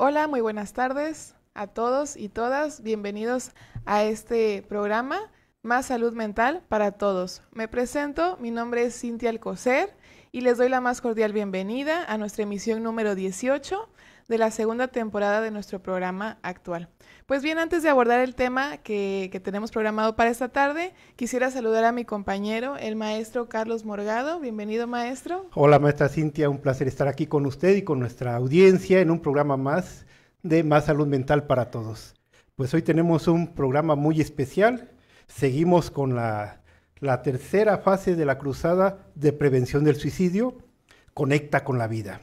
Hola, muy buenas tardes a todos y todas. Bienvenidos a este programa Más Salud Mental para Todos. Me presento, mi nombre es Cintia Alcocer y les doy la más cordial bienvenida a nuestra emisión número 18 de la segunda temporada de nuestro programa actual. Pues bien, antes de abordar el tema que tenemos programado para esta tarde, quisiera saludar a mi compañero, el maestro Carlos Morgado. Bienvenido, maestro. Hola, maestra Cintia, un placer estar aquí con usted y con nuestra audiencia en un programa más de Más Salud Mental para Todos. Pues hoy tenemos un programa muy especial. Seguimos con la tercera fase de la cruzada de prevención del suicidio, Conecta con la Vida.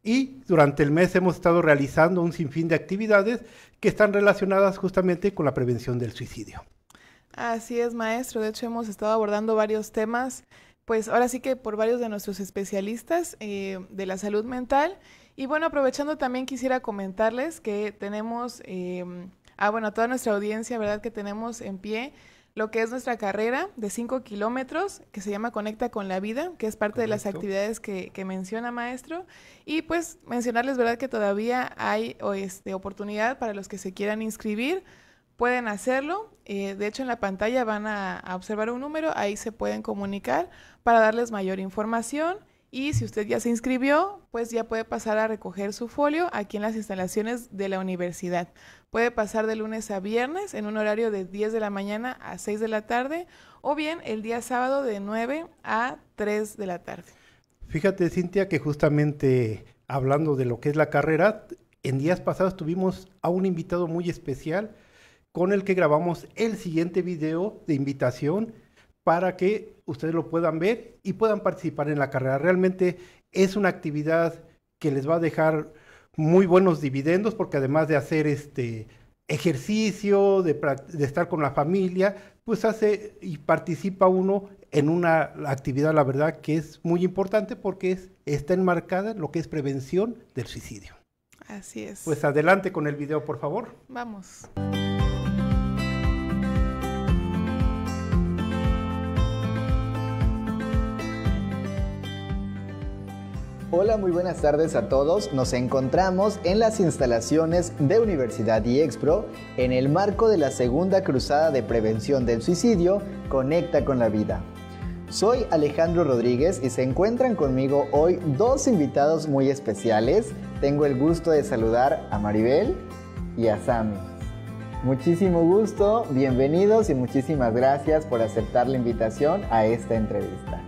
Y durante el mes hemos estado realizando un sinfín de actividades que están relacionadas justamente con la prevención del suicidio. Así es, maestro. De hecho, hemos estado abordando varios temas, pues ahora sí que por varios de nuestros especialistas de la salud mental. Y bueno, aprovechando también quisiera comentarles que tenemos, a toda nuestra audiencia, ¿verdad? Que tenemos en pie lo que es nuestra carrera de 5 kilómetros, que se llama Conecta con la Vida, que es parte de las actividades que menciona, maestro. Y pues mencionarles, ¿verdad? Que todavía hay oportunidad para los que se quieran inscribir. Pueden hacerlo, de hecho en la pantalla van a observar un número, ahí se pueden comunicar para darles mayor información y si usted ya se inscribió, pues ya puede pasar a recoger su folio aquí en las instalaciones de la universidad. Puede pasar de lunes a viernes en un horario de 10 de la mañana a 6 de la tarde o bien el día sábado de 9 a 3 de la tarde. Fíjate, Cintia, que justamente hablando de lo que es la carrera, en días pasados tuvimos a un invitado muy especial con el que grabamos el siguiente video de invitación para que ustedes lo puedan ver y puedan participar en la carrera. Realmente es una actividad que les va a dejar muy buenos dividendos porque además de hacer ejercicio, de estar con la familia, pues hace y participa uno en una actividad, la verdad, que es muy importante porque está enmarcada en lo que es prevención del suicidio. Así es. Pues adelante con el video, por favor. Vamos. Hola, muy buenas tardes a todos. Nos encontramos en las instalaciones de Universidad IEXPRO en el marco de la segunda cruzada de prevención del suicidio, Conecta con la Vida. Soy Alejandro Rodríguez y se encuentran conmigo hoy dos invitados muy especiales. Tengo el gusto de saludar a Maribel y a Sammy. Muchísimo gusto, bienvenidos y muchísimas gracias por aceptar la invitación a esta entrevista.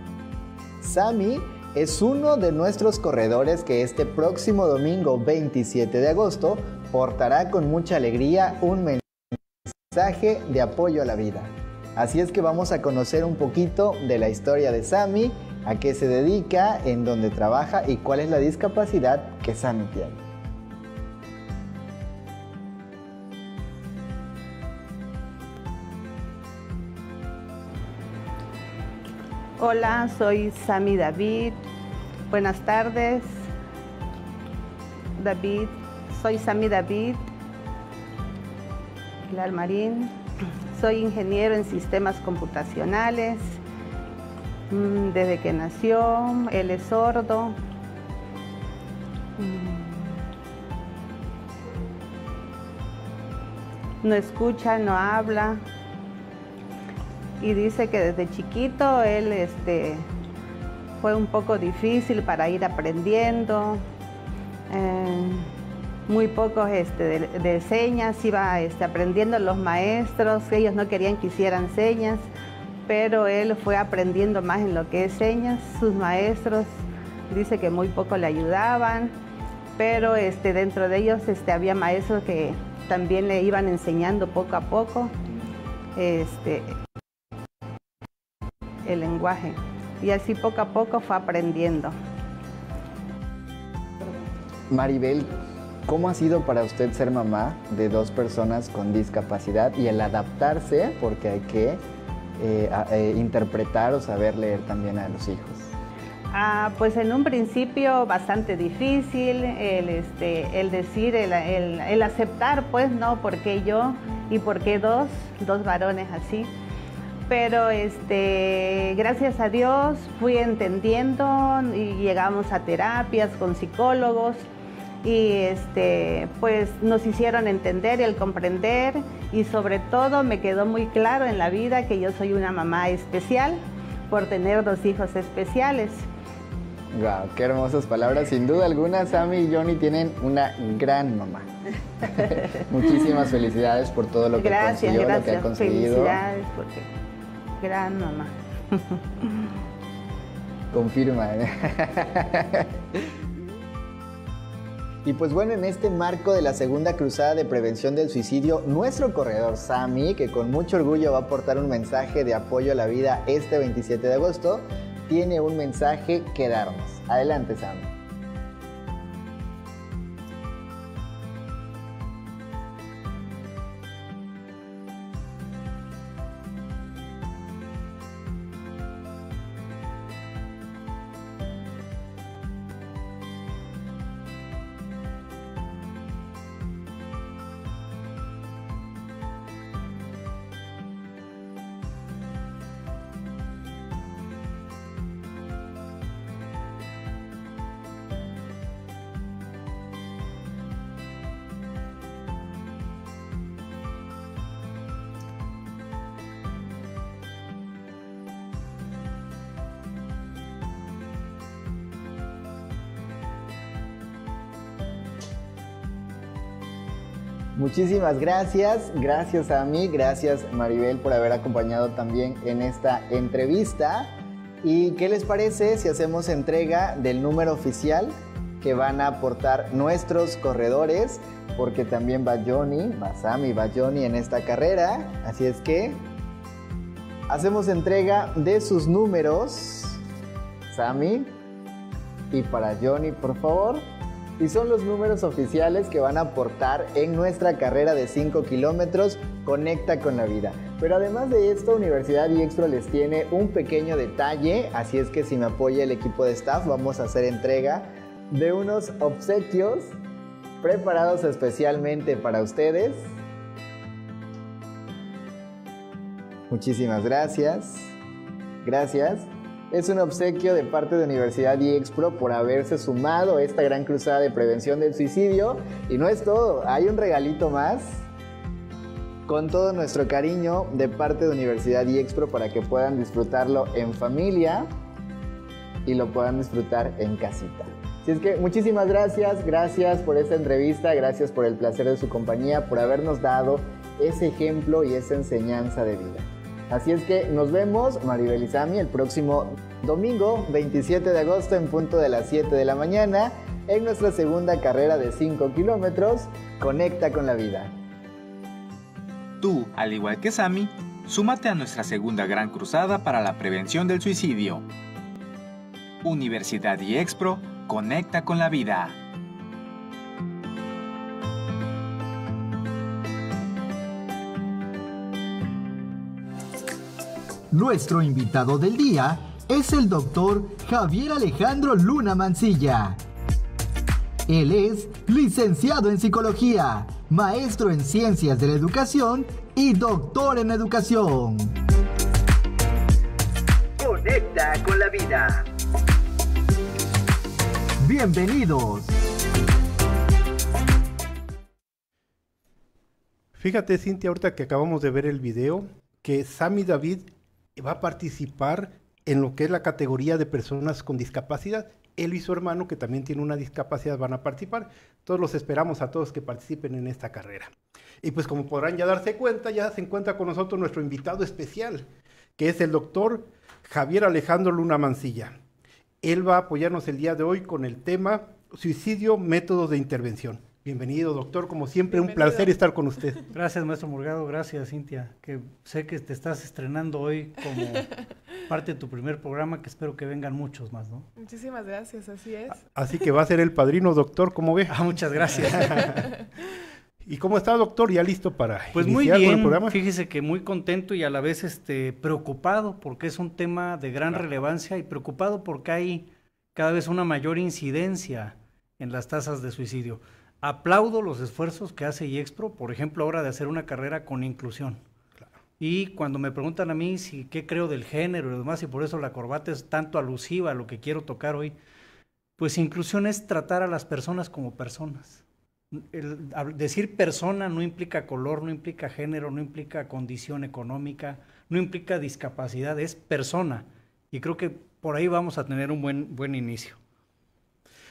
Sammy es uno de nuestros corredores que este próximo domingo 27 de agosto portará con mucha alegría un mensaje de apoyo a la vida. Así es que vamos a conocer un poquito de la historia de Sammy, a qué se dedica, en dónde trabaja y cuál es la discapacidad que Sammy tiene. Hola, soy Sammy David. Buenas tardes, David. Soy Sammy David Lalmarín. Soy ingeniero en sistemas computacionales. Desde que nació, él es sordo. No escucha, no habla. Y dice que desde chiquito él fue un poco difícil para ir aprendiendo, muy pocos de señas, iba aprendiendo los maestros, ellos no querían que hicieran señas, pero él fue aprendiendo más en lo que es señas. Sus maestros dice que muy poco le ayudaban, pero dentro de ellos había maestros que también le iban enseñando poco a poco el lenguaje, y así poco a poco fue aprendiendo. Maribel, ¿cómo ha sido para usted ser mamá de dos personas con discapacidad y el adaptarse, porque hay que interpretar o saber leer también a los hijos? Pues en un principio bastante difícil el decir, el aceptar, pues, ¿no? ¿Por qué yo y por qué dos varones así? Pero gracias a Dios fui entendiendo y llegamos a terapias con psicólogos y pues nos hicieron entender y el comprender, y sobre todo me quedó muy claro en la vida que yo soy una mamá especial por tener 2 hijos especiales. Wow, qué hermosas palabras. Sin duda alguna, Sammy y Johnny tienen una gran mamá. Muchísimas felicidades por todo lo que consiguió, lo que ha conseguido. Felicidades, porque gran mamá. Confirma. Y pues bueno, en este marco de la segunda cruzada de prevención del suicidio, nuestro corredor Sammy, que con mucho orgullo va a aportar un mensaje de apoyo a la vida este 27 de agosto, tiene un mensaje que darnos. Adelante, Sammy. Muchísimas gracias a mí, gracias Maribel por haber acompañado también en esta entrevista. ¿Y qué les parece si hacemos entrega del número oficial que van a aportar nuestros corredores? Porque también va Johnny, va Sammy, va Johnny en esta carrera, así es que hacemos entrega de sus números, Sammy, y para Johnny, por favor. Y son los números oficiales que van a aportar en nuestra carrera de 5 kilómetros Conecta con la Vida. Pero además de esto, Universidad IEXPRO les tiene un pequeño detalle, así es que si me apoya el equipo de staff, vamos a hacer entrega de unos obsequios preparados especialmente para ustedes. Muchísimas gracias. Gracias. Es un obsequio de parte de Universidad IEXPRO por haberse sumado a esta gran cruzada de prevención del suicidio. Y no es todo, hay un regalito más con todo nuestro cariño de parte de Universidad IEXPRO para que puedan disfrutarlo en familia y lo puedan disfrutar en casita. Así es que muchísimas gracias por esta entrevista, gracias por el placer de su compañía, por habernos dado ese ejemplo y esa enseñanza de vida. Así es que nos vemos, Maribel y Sammy, el próximo domingo 27 de agosto en punto de las 7 de la mañana en nuestra segunda carrera de 5 kilómetros, Conecta con la Vida. Tú, al igual que Sammy, súmate a nuestra segunda gran cruzada para la prevención del suicidio. Universidad IEXPRO, Conecta con la Vida. Nuestro invitado del día es el doctor Javier Alejandro Luna Mancilla. Él es licenciado en Psicología, maestro en Ciencias de la Educación y doctor en Educación. Conecta con la Vida. Bienvenidos. Fíjate, Cintia, ahorita que acabamos de ver el video, que Sammy David va a participar en lo que es la categoría de personas con discapacidad. Él y su hermano, que también tiene una discapacidad, van a participar. Todos los esperamos a todos que participen en esta carrera. Y pues como podrán ya darse cuenta, ya se encuentra con nosotros nuestro invitado especial, que es el doctor Javier Alejandro Luna Mancilla. Él va a apoyarnos el día de hoy con el tema Suicidio, métodos de intervención. Bienvenido, doctor, como siempre, Bienvenido. un placer estar con usted. Gracias, maestro Morgado, gracias, Cintia, que sé que te estás estrenando hoy como parte de tu primer programa, que espero que vengan muchos más, ¿no? Muchísimas gracias, así es. Así que va a ser el padrino, doctor, ¿cómo ve? Muchas gracias. ¿Y cómo está, doctor? ¿Ya listo para Pues muy iniciar con el bien, programa? fíjese que muy contento y a la vez preocupado, porque es un tema de gran relevancia, y preocupado porque hay cada vez una mayor incidencia en las tasas de suicidio. Aplaudo los esfuerzos que hace IEXPRO, por ejemplo, ahora de hacer una carrera con inclusión. Claro. Y cuando me preguntan a mí qué creo del género y demás, y por eso la corbata es tanto alusiva a lo que quiero tocar hoy, Pues inclusión es tratar a las personas como personas. Decir persona no implica color, no implica género, no implica condición económica, no implica discapacidad, es persona. Y creo que por ahí vamos a tener un buen inicio.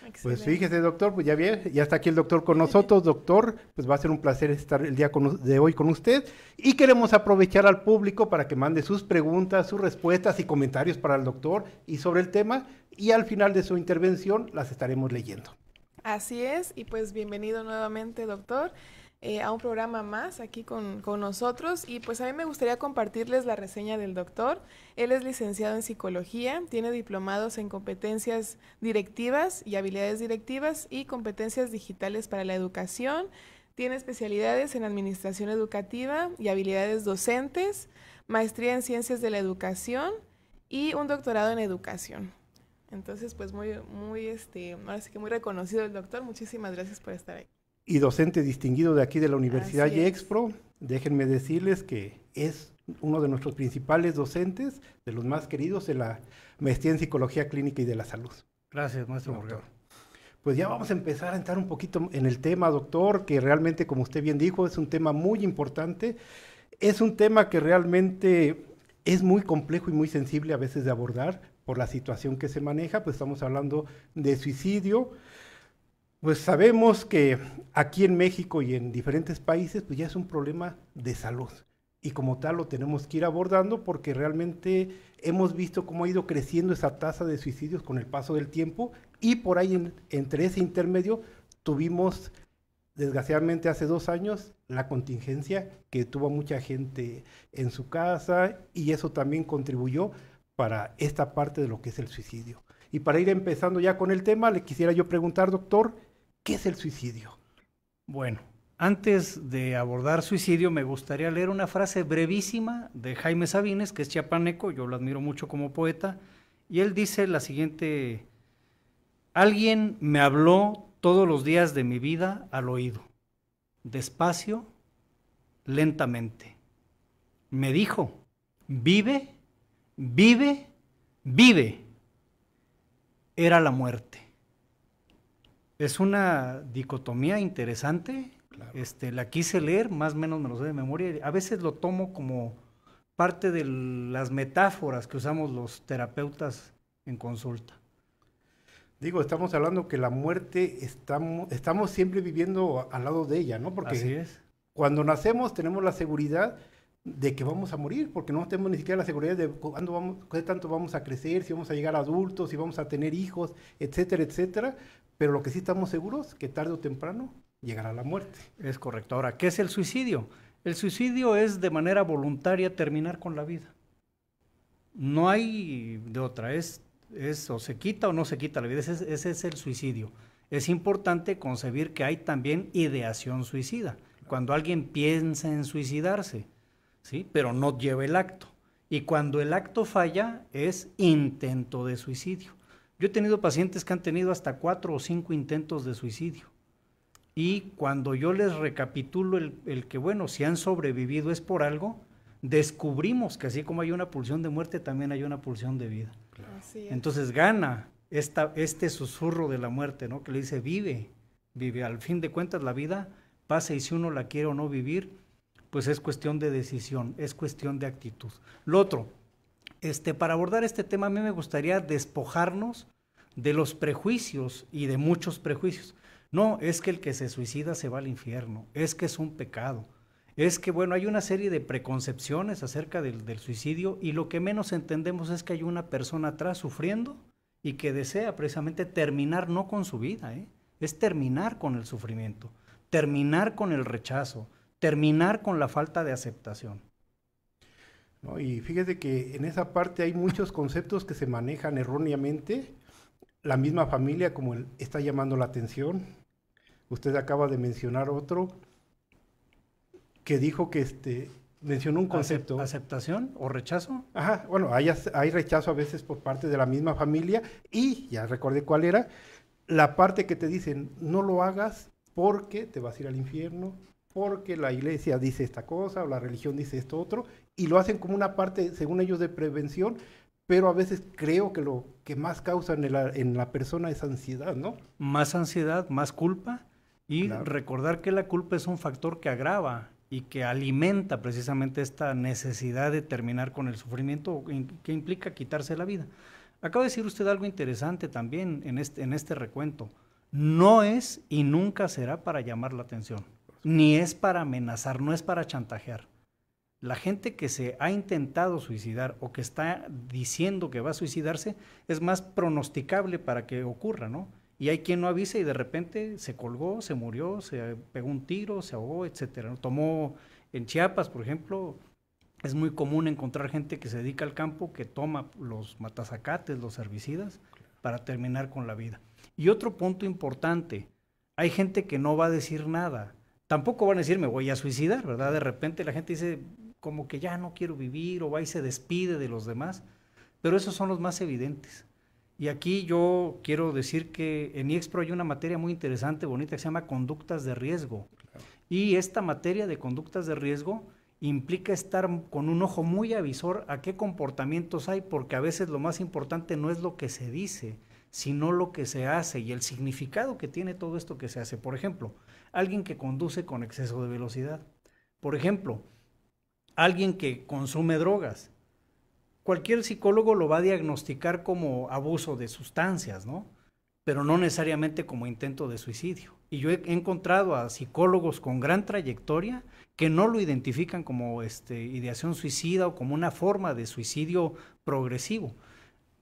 Excelente. Pues fíjese, doctor, pues ya está aquí el doctor con nosotros. Doctor, pues va a ser un placer estar el día de hoy con usted y queremos aprovechar al público para que mande sus preguntas, sus respuestas y comentarios para el doctor y sobre el tema, y al final de su intervención las estaremos leyendo. Así es, y pues bienvenido nuevamente, doctor, a un programa más aquí con nosotros. Y pues a mí me gustaría compartirles la reseña del doctor. Él es licenciado en psicología, tiene diplomados en competencias directivas y habilidades directivas y competencias digitales para la educación. Tiene especialidades en administración educativa y habilidades docentes, maestría en ciencias de la educación y un doctorado en educación. Entonces, pues ahora sí que muy reconocido el doctor. Muchísimas gracias por estar ahí. Y docente distinguido de aquí de la Universidad Así es. Yexpro, déjenme decirles que es uno de nuestros principales docentes, de los más queridos de la maestría en Psicología Clínica y de la Salud. Gracias, maestro Borghedo. Pues ya vamos a empezar a entrar un poquito en el tema, doctor, que realmente, como usted bien dijo, es un tema muy importante. Es un tema que realmente es muy complejo y muy sensible a veces de abordar por la situación que se maneja. Pues estamos hablando de suicidio. Pues sabemos que aquí en México y en diferentes países, pues ya es un problema de salud. Y como tal lo tenemos que ir abordando porque realmente hemos visto cómo ha ido creciendo esa tasa de suicidios con el paso del tiempo, y por ahí entre ese intermedio tuvimos, desgraciadamente hace 2 años, la contingencia que tuvo mucha gente en su casa, y eso también contribuyó para esta parte de lo que es el suicidio. Y para ir empezando ya con el tema, le quisiera yo preguntar, doctor, ¿qué es el suicidio? Bueno, antes de abordar suicidio, me gustaría leer una frase brevísima de Jaime Sabines, que es chiapaneco, yo lo admiro mucho como poeta, y él dice la siguiente: alguien me habló todos los días de mi vida al oído, despacio, lentamente. Me dijo, vive, vive, vive. Era la muerte. Es una dicotomía interesante. Claro. La quise leer, más o menos me lo sé de memoria. A veces lo tomo como parte de las metáforas que usamos los terapeutas en consulta. Digo, estamos hablando que la muerte estamos siempre viviendo al lado de ella, ¿no? Porque así es. Cuando nacemos tenemos la seguridad de que vamos a morir, porque no tenemos ni siquiera la seguridad de qué tanto vamos a crecer, si vamos a llegar a adultos, si vamos a tener hijos, etcétera, etcétera. Pero lo que sí estamos seguros, que tarde o temprano llegará la muerte. Es correcto. Ahora, ¿qué es el suicidio? El suicidio es de manera voluntaria terminar con la vida. No hay de otra, es o se quita o no se quita la vida, ese es el suicidio. Es importante concebir que hay también ideación suicida, cuando alguien piensa en suicidarse, ¿sí? Pero no lleva el acto. Y cuando el acto falla, es intento de suicidio. Yo he tenido pacientes que han tenido hasta 4 o 5 intentos de suicidio. Y cuando yo les recapitulo el que, bueno, si han sobrevivido es por algo, descubrimos que así como hay una pulsión de muerte, también hay una pulsión de vida. Claro. Entonces gana este susurro de la muerte, ¿no? Que le dice, vive, vive. Al fin de cuentas la vida pasa, y si uno la quiere o no vivir, pues es cuestión de decisión, es cuestión de actitud. Lo otro, para abordar este tema a mí me gustaría despojarnos de los prejuicios y de muchos prejuicios. No, es que el que se suicida se va al infierno, es que es un pecado, es que, bueno, hay una serie de preconcepciones acerca del suicidio, y lo que menos entendemos es que hay una persona atrás sufriendo y que desea precisamente terminar no con su vida, es terminar con el sufrimiento, terminar con el rechazo, terminar con la falta de aceptación. ¿No? Y fíjese que en esa parte hay muchos conceptos que se manejan erróneamente. La misma familia, como está llamando la atención. Usted acaba de mencionar otro que dijo que mencionó un concepto. ¿Aceptación o rechazo? Ajá, bueno, hay rechazo a veces por parte de la misma familia, y ya recordé cuál era, la parte que te dicen, no lo hagas porque te vas a ir al infierno, porque la iglesia dice esta cosa, o la religión dice esto otro, y lo hacen como una parte, según ellos, de prevención, pero a veces creo que lo que más causa en la persona es ansiedad, ¿no? Más ansiedad, más culpa, y Claro. recordar que la culpa es un factor que agrava y que alimenta precisamente esta necesidad de terminar con el sufrimiento que implica quitarse la vida. Acaba de decir usted algo interesante también en este recuento. No es y nunca será para llamar la atención, ni es para amenazar, no es para chantajear. La gente que se ha intentado suicidar o que está diciendo que va a suicidarse es más pronosticable para que ocurra, ¿no? Y hay quien no avisa y de repente se colgó, se murió, se pegó un tiro, se ahogó, etcétera. Tomó en Chiapas, por ejemplo, es muy común encontrar gente que se dedica al campo que toma los matazacates, los herbicidas, para terminar con la vida. Y otro punto importante, hay gente que no va a decir nada. Tampoco van a decir me voy a suicidar, ¿verdad? De repente la gente dice como que ya no quiero vivir o va y se despide de los demás, pero esos son los más evidentes. Y aquí yo quiero decir que en IEXPRO hay una materia muy interesante, bonita, que se llama conductas de riesgo. Claro. Y esta materia de conductas de riesgo implica estar con un ojo muy avisor a qué comportamientos hay, porque a veces lo más importante no es lo que se dice, sino lo que se hace y el significado que tiene todo esto que se hace. Por ejemplo, alguien que conduce con exceso de velocidad. Por ejemplo, alguien que consume drogas. Cualquier psicólogo lo va a diagnosticar como abuso de sustancias, ¿no? Pero no necesariamente como intento de suicidio. Y yo he encontrado a psicólogos con gran trayectoria que no lo identifican como ideación suicida o como una forma de suicidio progresivo.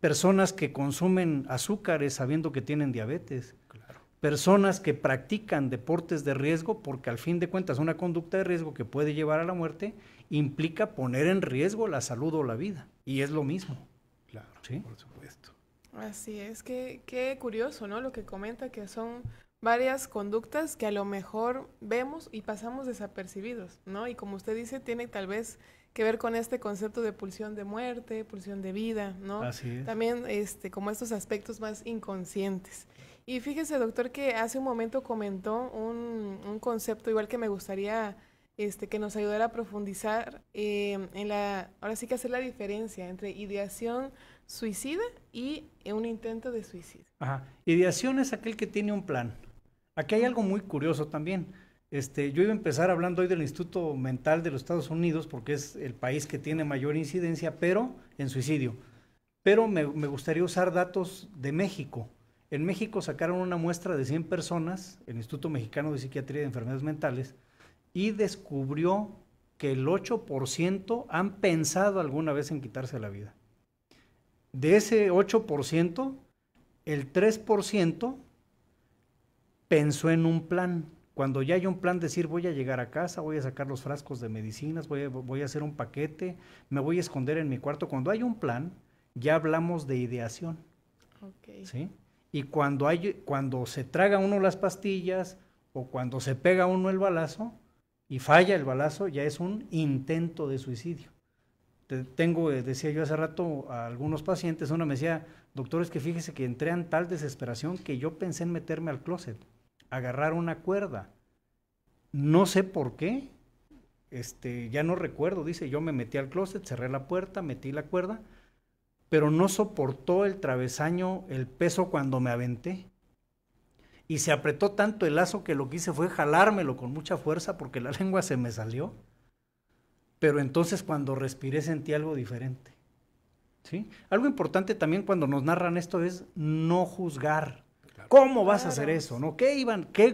Personas que consumen azúcares sabiendo que tienen diabetes. Claro. Personas que practican deportes de riesgo, porque al fin de cuentas una conducta de riesgo que puede llevar a la muerte implica poner en riesgo la salud o la vida. Y es lo mismo. Claro, ¿sí? Por supuesto. Así es, qué curioso, ¿no? Lo que comenta, que son varias conductas que a lo mejor vemos y pasamos desapercibidos, ¿no? Y como usted dice, tiene tal vez que ver con este concepto de pulsión de muerte, pulsión de vida, ¿no? Así es. También como estos aspectos más inconscientes. Y fíjese, doctor, que hace un momento comentó un concepto igual que me gustaría que nos ayudara a profundizar ahora sí que hacer la diferencia entre ideación suicida y un intento de suicidio. Ajá. Ideación es aquel que tiene un plan. Aquí hay algo muy curioso también. Yo iba a empezar hablando hoy del Instituto Mental de los Estados Unidos porque es el país que tiene mayor incidencia, pero en suicidio. Pero me gustaría usar datos de México. En México sacaron una muestra de 100 personas, el Instituto Mexicano de Psiquiatría y de Enfermedades Mentales, y descubrió que el 8% han pensado alguna vez en quitarse la vida. De ese 8%, el 3% pensó en un plan. Cuando ya hay un plan, decir voy a llegar a casa, voy a sacar los frascos de medicinas, voy a hacer un paquete, me voy a esconder en mi cuarto. Cuando hay un plan, ya hablamos de ideación. Okay. ¿Sí? Y cuando se traga uno las pastillas o cuando se pega uno el balazo y falla el balazo, ya es un intento de suicidio. Decía yo hace rato a algunos pacientes, uno me decía, doctor, es que fíjese que entré en tal desesperación que yo pensé en meterme al closet, agarrar una cuerda. No sé por qué, ya no recuerdo, dice, yo me metí al closet, cerré la puerta, metí la cuerda, pero no soportó el travesaño, el peso cuando me aventé. Y se apretó tanto el lazo que lo que hice fue jalármelo con mucha fuerza porque la lengua se me salió. Pero entonces cuando respiré sentí algo diferente. ¿Sí? Algo importante también cuando nos narran esto es no juzgar. Claro. ¿Cómo vas a hacer eso? ¿No?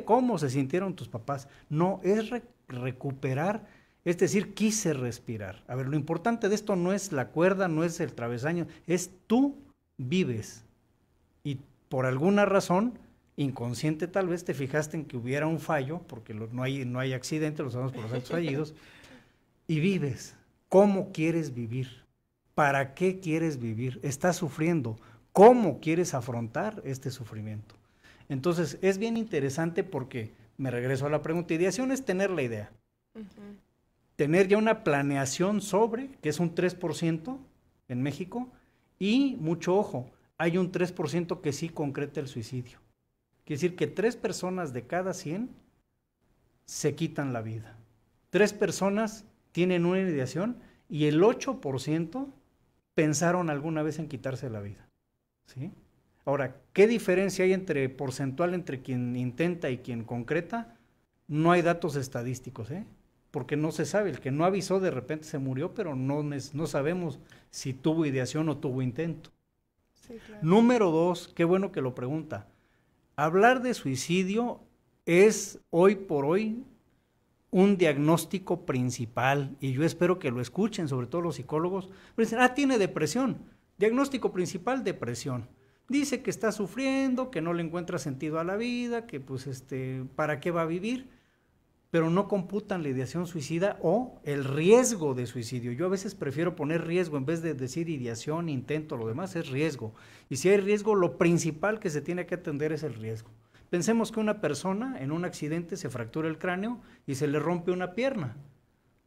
¿Cómo se sintieron tus papás? No, es recuperar, es decir, quise respirar. A ver, lo importante de esto no es la cuerda, no es el travesaño, es tú vives. Y por alguna razón inconsciente tal vez te fijaste en que hubiera un fallo, porque no hay accidente, lo sabemos por los actos fallidos, y vives. ¿Cómo quieres vivir? ¿Para qué quieres vivir? ¿Estás sufriendo? ¿Cómo quieres afrontar este sufrimiento? Entonces, es bien interesante porque, me regreso a la pregunta, ideación es tener la idea. Uh-huh. Tener ya una planeación sobre, que es un 3% en México, y mucho ojo, hay un 3% que sí concreta el suicidio. Quiere decir que 3 personas de cada 100 se quitan la vida. 3 personas tienen una ideación y el 8% pensaron alguna vez en quitarse la vida, ¿sí? Ahora, ¿qué diferencia hay porcentual entre quien intenta y quien concreta? No hay datos estadísticos, porque no se sabe. El que no avisó de repente se murió, pero no sabemos si tuvo ideación o tuvo intento. Sí, claro. Número 2, qué bueno que lo pregunta. Hablar de suicidio es hoy por hoy un diagnóstico principal, y yo espero que lo escuchen, sobre todo los psicólogos. Dicen, tiene depresión. Diagnóstico principal, depresión. Dice que está sufriendo, que no le encuentra sentido a la vida, que pues ¿para qué va a vivir? Pero no computan la ideación suicida o el riesgo de suicidio. Yo a veces prefiero poner riesgo en vez de decir ideación, intento, lo demás es riesgo. Y si hay riesgo, lo principal que se tiene que atender es el riesgo. Pensemos que una persona en un accidente se fractura el cráneo y se le rompe una pierna.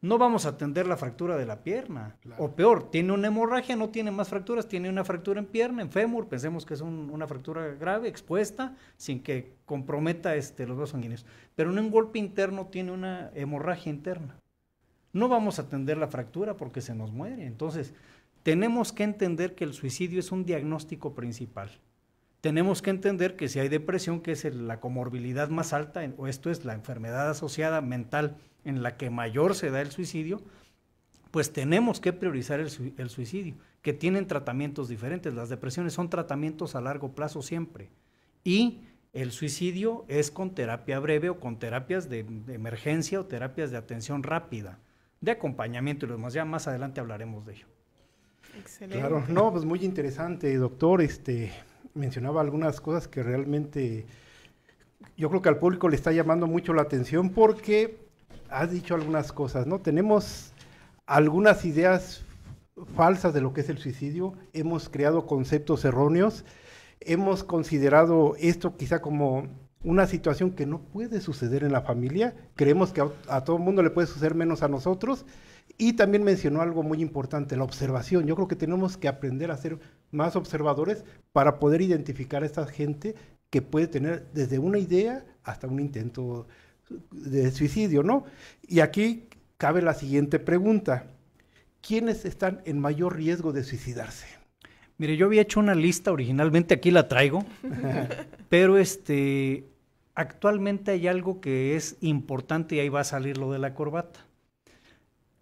No vamos a atender la fractura de la pierna. Claro. O peor, tiene una hemorragia, no tiene más fracturas, tiene una fractura en pierna, en fémur, pensemos que es una fractura grave, expuesta, sin que comprometa los vasos sanguíneos. Pero en un golpe interno tiene una hemorragia interna. No vamos a atender la fractura porque se nos muere. Entonces, tenemos que entender que el suicidio es un diagnóstico principal. Tenemos que entender que si hay depresión, que es la comorbilidad más alta, o esto es la enfermedad asociada mental en la que mayor se da el suicidio, pues tenemos que priorizar el suicidio, que tienen tratamientos diferentes. Las depresiones son tratamientos a largo plazo siempre, y el suicidio es con terapia breve o con terapias de emergencia o terapias de atención rápida, de acompañamiento y lo demás. Ya más adelante hablaremos de ello. Excelente. Claro, no, pues muy interesante, doctor. Mencionaba algunas cosas que realmente yo creo que al público le está llamando mucho la atención, porque has dicho algunas cosas, ¿no? Tenemos algunas ideas falsas de lo que es el suicidio, hemos creado conceptos erróneos, hemos considerado esto quizá como una situación que no puede suceder en la familia, creemos que a todo el mundo le puede suceder menos a nosotros. Y también mencionó algo muy importante, la observación. Yo creo que tenemos que aprender a ser más observadores para poder identificar a esta gente que puede tener desde una idea hasta un intento de suicidio, ¿no? Y aquí cabe la siguiente pregunta. ¿Quiénes están en mayor riesgo de suicidarse? Mire, yo había hecho una lista originalmente, aquí la traigo, pero actualmente hay algo que es importante y ahí va a salir lo de la corbata.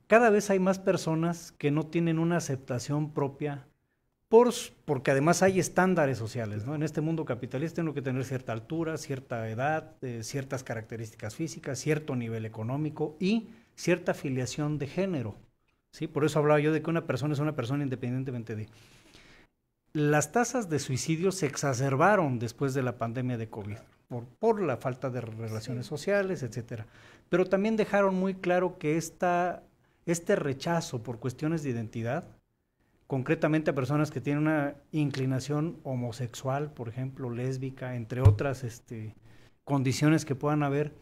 Cada vez hay más personas que no tienen una aceptación propia porque además hay estándares sociales, ¿no? En este mundo capitalista tengo que tener cierta altura, cierta edad, ciertas características físicas, cierto nivel económico y cierta afiliación de género, ¿sí? Por eso hablaba yo de que una persona es una persona independientemente de... Las tasas de suicidio se exacerbaron después de la pandemia de COVID, por la falta de relaciones sociales, etcétera. Pero también dejaron muy claro que este rechazo por cuestiones de identidad, concretamente a personas que tienen una inclinación homosexual, por ejemplo, lésbica, entre otras condiciones que puedan haber,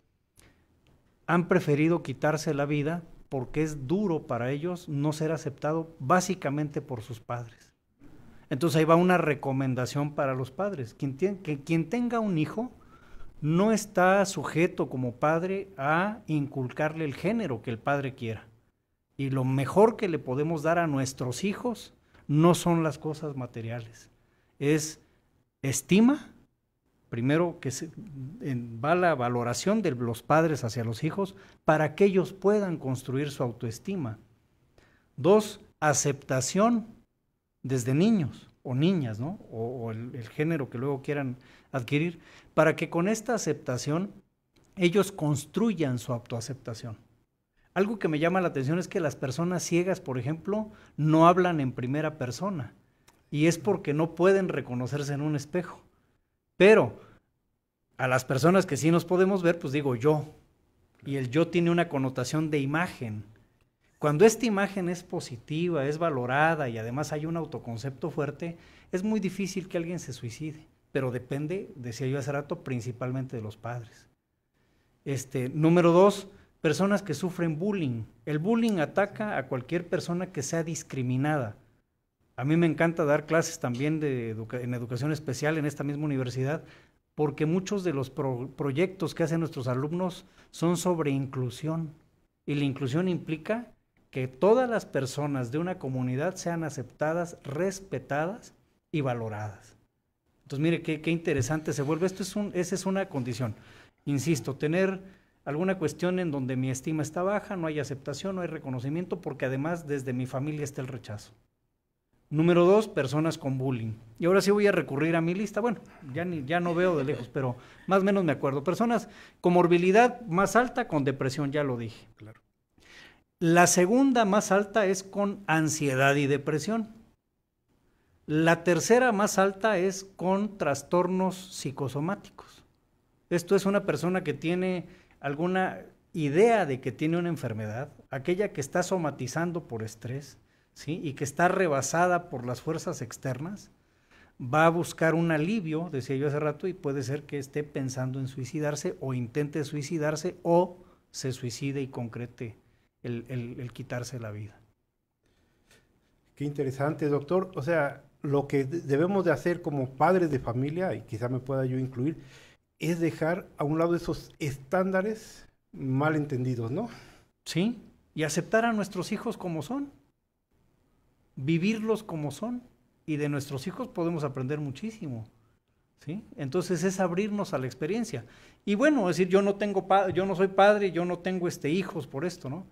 han preferido quitarse la vida porque es duro para ellos no ser aceptado básicamente por sus padres. Entonces ahí va una recomendación para los padres. Quien tenga un hijo no está sujeto como padre a inculcarle el género que el padre quiera. Y lo mejor que le podemos dar a nuestros hijos no son las cosas materiales, es estima, primero que va la valoración de los padres hacia los hijos para que ellos puedan construir su autoestima. 2, aceptación desde niños o niñas, ¿no? O el género que luego quieran adquirir, para que con esta aceptación ellos construyan su autoaceptación. Algo que me llama la atención es que las personas ciegas, por ejemplo, no hablan en primera persona, y es porque no pueden reconocerse en un espejo. Pero a las personas que sí nos podemos ver, pues digo yo, y el yo tiene una connotación de imagen. Cuando esta imagen es positiva, es valorada y además hay un autoconcepto fuerte, es muy difícil que alguien se suicide, pero depende, decía yo hace rato, principalmente de los padres. Número 2, personas que sufren bullying. El bullying ataca a cualquier persona que sea discriminada. A mí me encanta dar clases también en educación especial en esta misma universidad, porque muchos de los proyectos que hacen nuestros alumnos son sobre inclusión. Y la inclusión implica que todas las personas de una comunidad sean aceptadas, respetadas y valoradas. Entonces, mire qué interesante se vuelve. Esa es una condición. Insisto, tener alguna cuestión en donde mi estima está baja, no hay aceptación, no hay reconocimiento, porque además desde mi familia está el rechazo. Número 2, personas con bullying. Y ahora sí voy a recurrir a mi lista. Bueno, ya no veo de lejos, pero más o menos me acuerdo. Personas con morbilidad más alta, con depresión, ya lo dije. Claro. La segunda más alta es con ansiedad y depresión. La tercera más alta es con trastornos psicosomáticos. Esto es una persona que tiene alguna idea de que tiene una enfermedad, aquella que está somatizando por estrés, ¿sí? Y que está rebasada por las fuerzas externas, va a buscar un alivio, decía yo hace rato, y puede ser que esté pensando en suicidarse o intente suicidarse o se suicide y concrete el quitarse la vida. Qué interesante, doctor. O sea, lo que debemos de hacer como padres de familia, y quizá me pueda yo incluir, es dejar a un lado esos estándares mal entendidos, ¿no? Sí, y aceptar a nuestros hijos como son, vivirlos como son, y de nuestros hijos podemos aprender muchísimo, ¿sí? Entonces es abrirnos a la experiencia. Y bueno, es decir, yo no soy padre, yo no tengo hijos por esto, ¿no?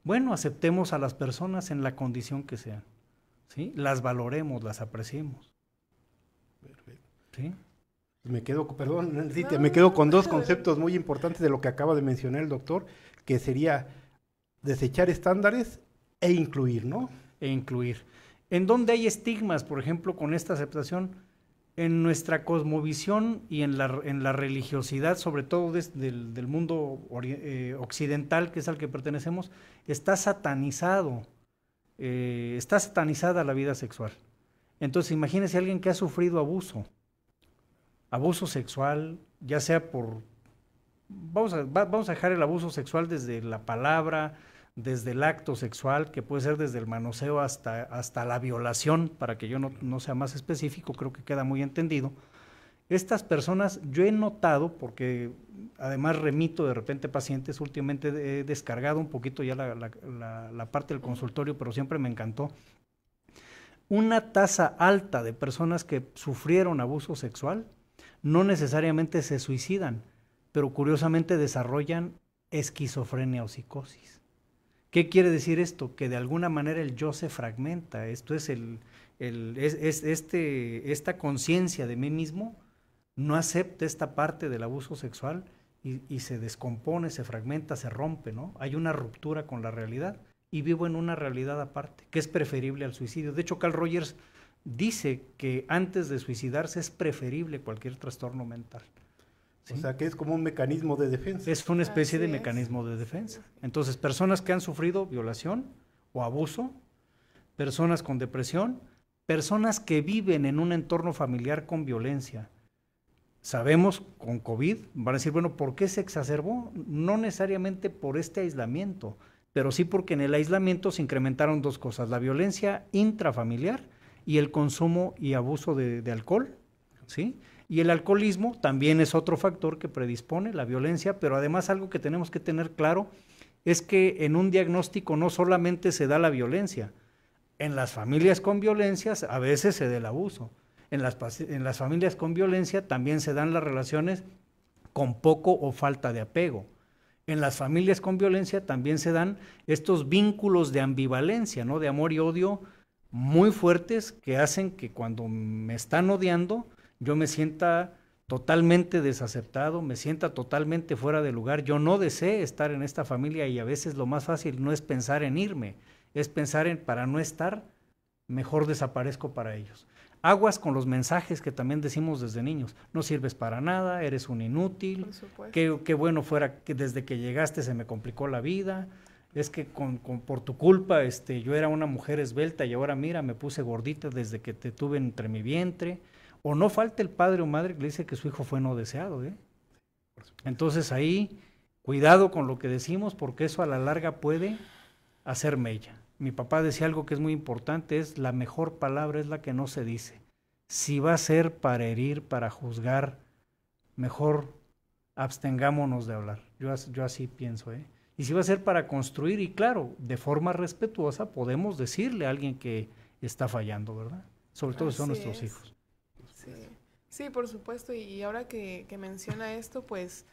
Bueno, aceptemos a las personas en la condición que sean, ¿sí? Las valoremos, las apreciemos. Perfecto. ¿Sí? Me quedo con dos conceptos muy importantes de lo que acaba de mencionar el doctor, que sería desechar estándares e incluir, ¿no? E incluir. ¿En dónde hay estigmas, por ejemplo, con esta aceptación? En nuestra cosmovisión y en la religiosidad, sobre todo del mundo occidental, que es al que pertenecemos, está satanizada la vida sexual. Entonces, imagínese a alguien que ha sufrido abuso sexual, ya sea por... Vamos a dejar el abuso sexual desde la palabra, desde el acto sexual, que puede ser desde el manoseo hasta la violación, para que yo no sea más específico, creo que queda muy entendido. Estas personas, yo he notado, porque además remito de repente pacientes, últimamente he descargado un poquito ya la parte del consultorio, pero siempre me encantó, una tasa alta de personas que sufrieron abuso sexual, no necesariamente se suicidan, pero curiosamente desarrollan esquizofrenia o psicosis. ¿Qué quiere decir esto? Que de alguna manera el yo se fragmenta. Esto es esta conciencia de mí mismo, no acepta esta parte del abuso sexual y se descompone, se fragmenta, se rompe, ¿no? Hay una ruptura con la realidad y vivo en una realidad aparte, que es preferible al suicidio. De hecho, Carl Rogers dice que antes de suicidarse es preferible cualquier trastorno mental. ¿Sí? O sea, que es como un mecanismo de defensa. Es una especie de mecanismo de defensa. Entonces, personas que han sufrido violación o abuso, personas con depresión, personas que viven en un entorno familiar con violencia. Sabemos con COVID, van a decir, bueno, ¿por qué se exacerbó? No necesariamente por este aislamiento, pero sí porque en el aislamiento se incrementaron dos cosas, la violencia intrafamiliar y el consumo y abuso de alcohol, ¿sí? Y el alcoholismo también es otro factor que predispone la violencia, pero además algo que tenemos que tener claro es que en un diagnóstico no solamente se da la violencia, en las familias con violencias a veces se da el abuso, en las familias con violencia también se dan las relaciones con poco o falta de apego. En las familias con violencia también se dan estos vínculos de ambivalencia, ¿no? De amor y odio muy fuertes que hacen que cuando me están odiando yo me sienta totalmente desaceptado, me sienta totalmente fuera de lugar, yo no deseo estar en esta familia y a veces lo más fácil no es pensar en irme, es pensar en para no estar, mejor desaparezco para ellos. Aguas con los mensajes que también decimos desde niños, no sirves para nada, eres un inútil, qué bueno fuera que desde que llegaste se me complicó la vida, es que por tu culpa yo era una mujer esbelta y ahora mira, me puse gordita desde que te tuve entre mi vientre. O no falta el padre o madre que le dice que su hijo fue no deseado, ¿eh? Entonces ahí, cuidado con lo que decimos, porque eso a la larga puede hacer mella. Mi papá decía algo que es muy importante, es la mejor palabra es la que no se dice. Si va a ser para herir, para juzgar, mejor abstengámonos de hablar. Yo así pienso, ¿eh? Y si va a ser para construir, y claro, de forma respetuosa, podemos decirle a alguien que está fallando, ¿verdad? Sobre todo si son nuestros hijos. Sí. Sí, por supuesto, y ahora que menciona esto, pues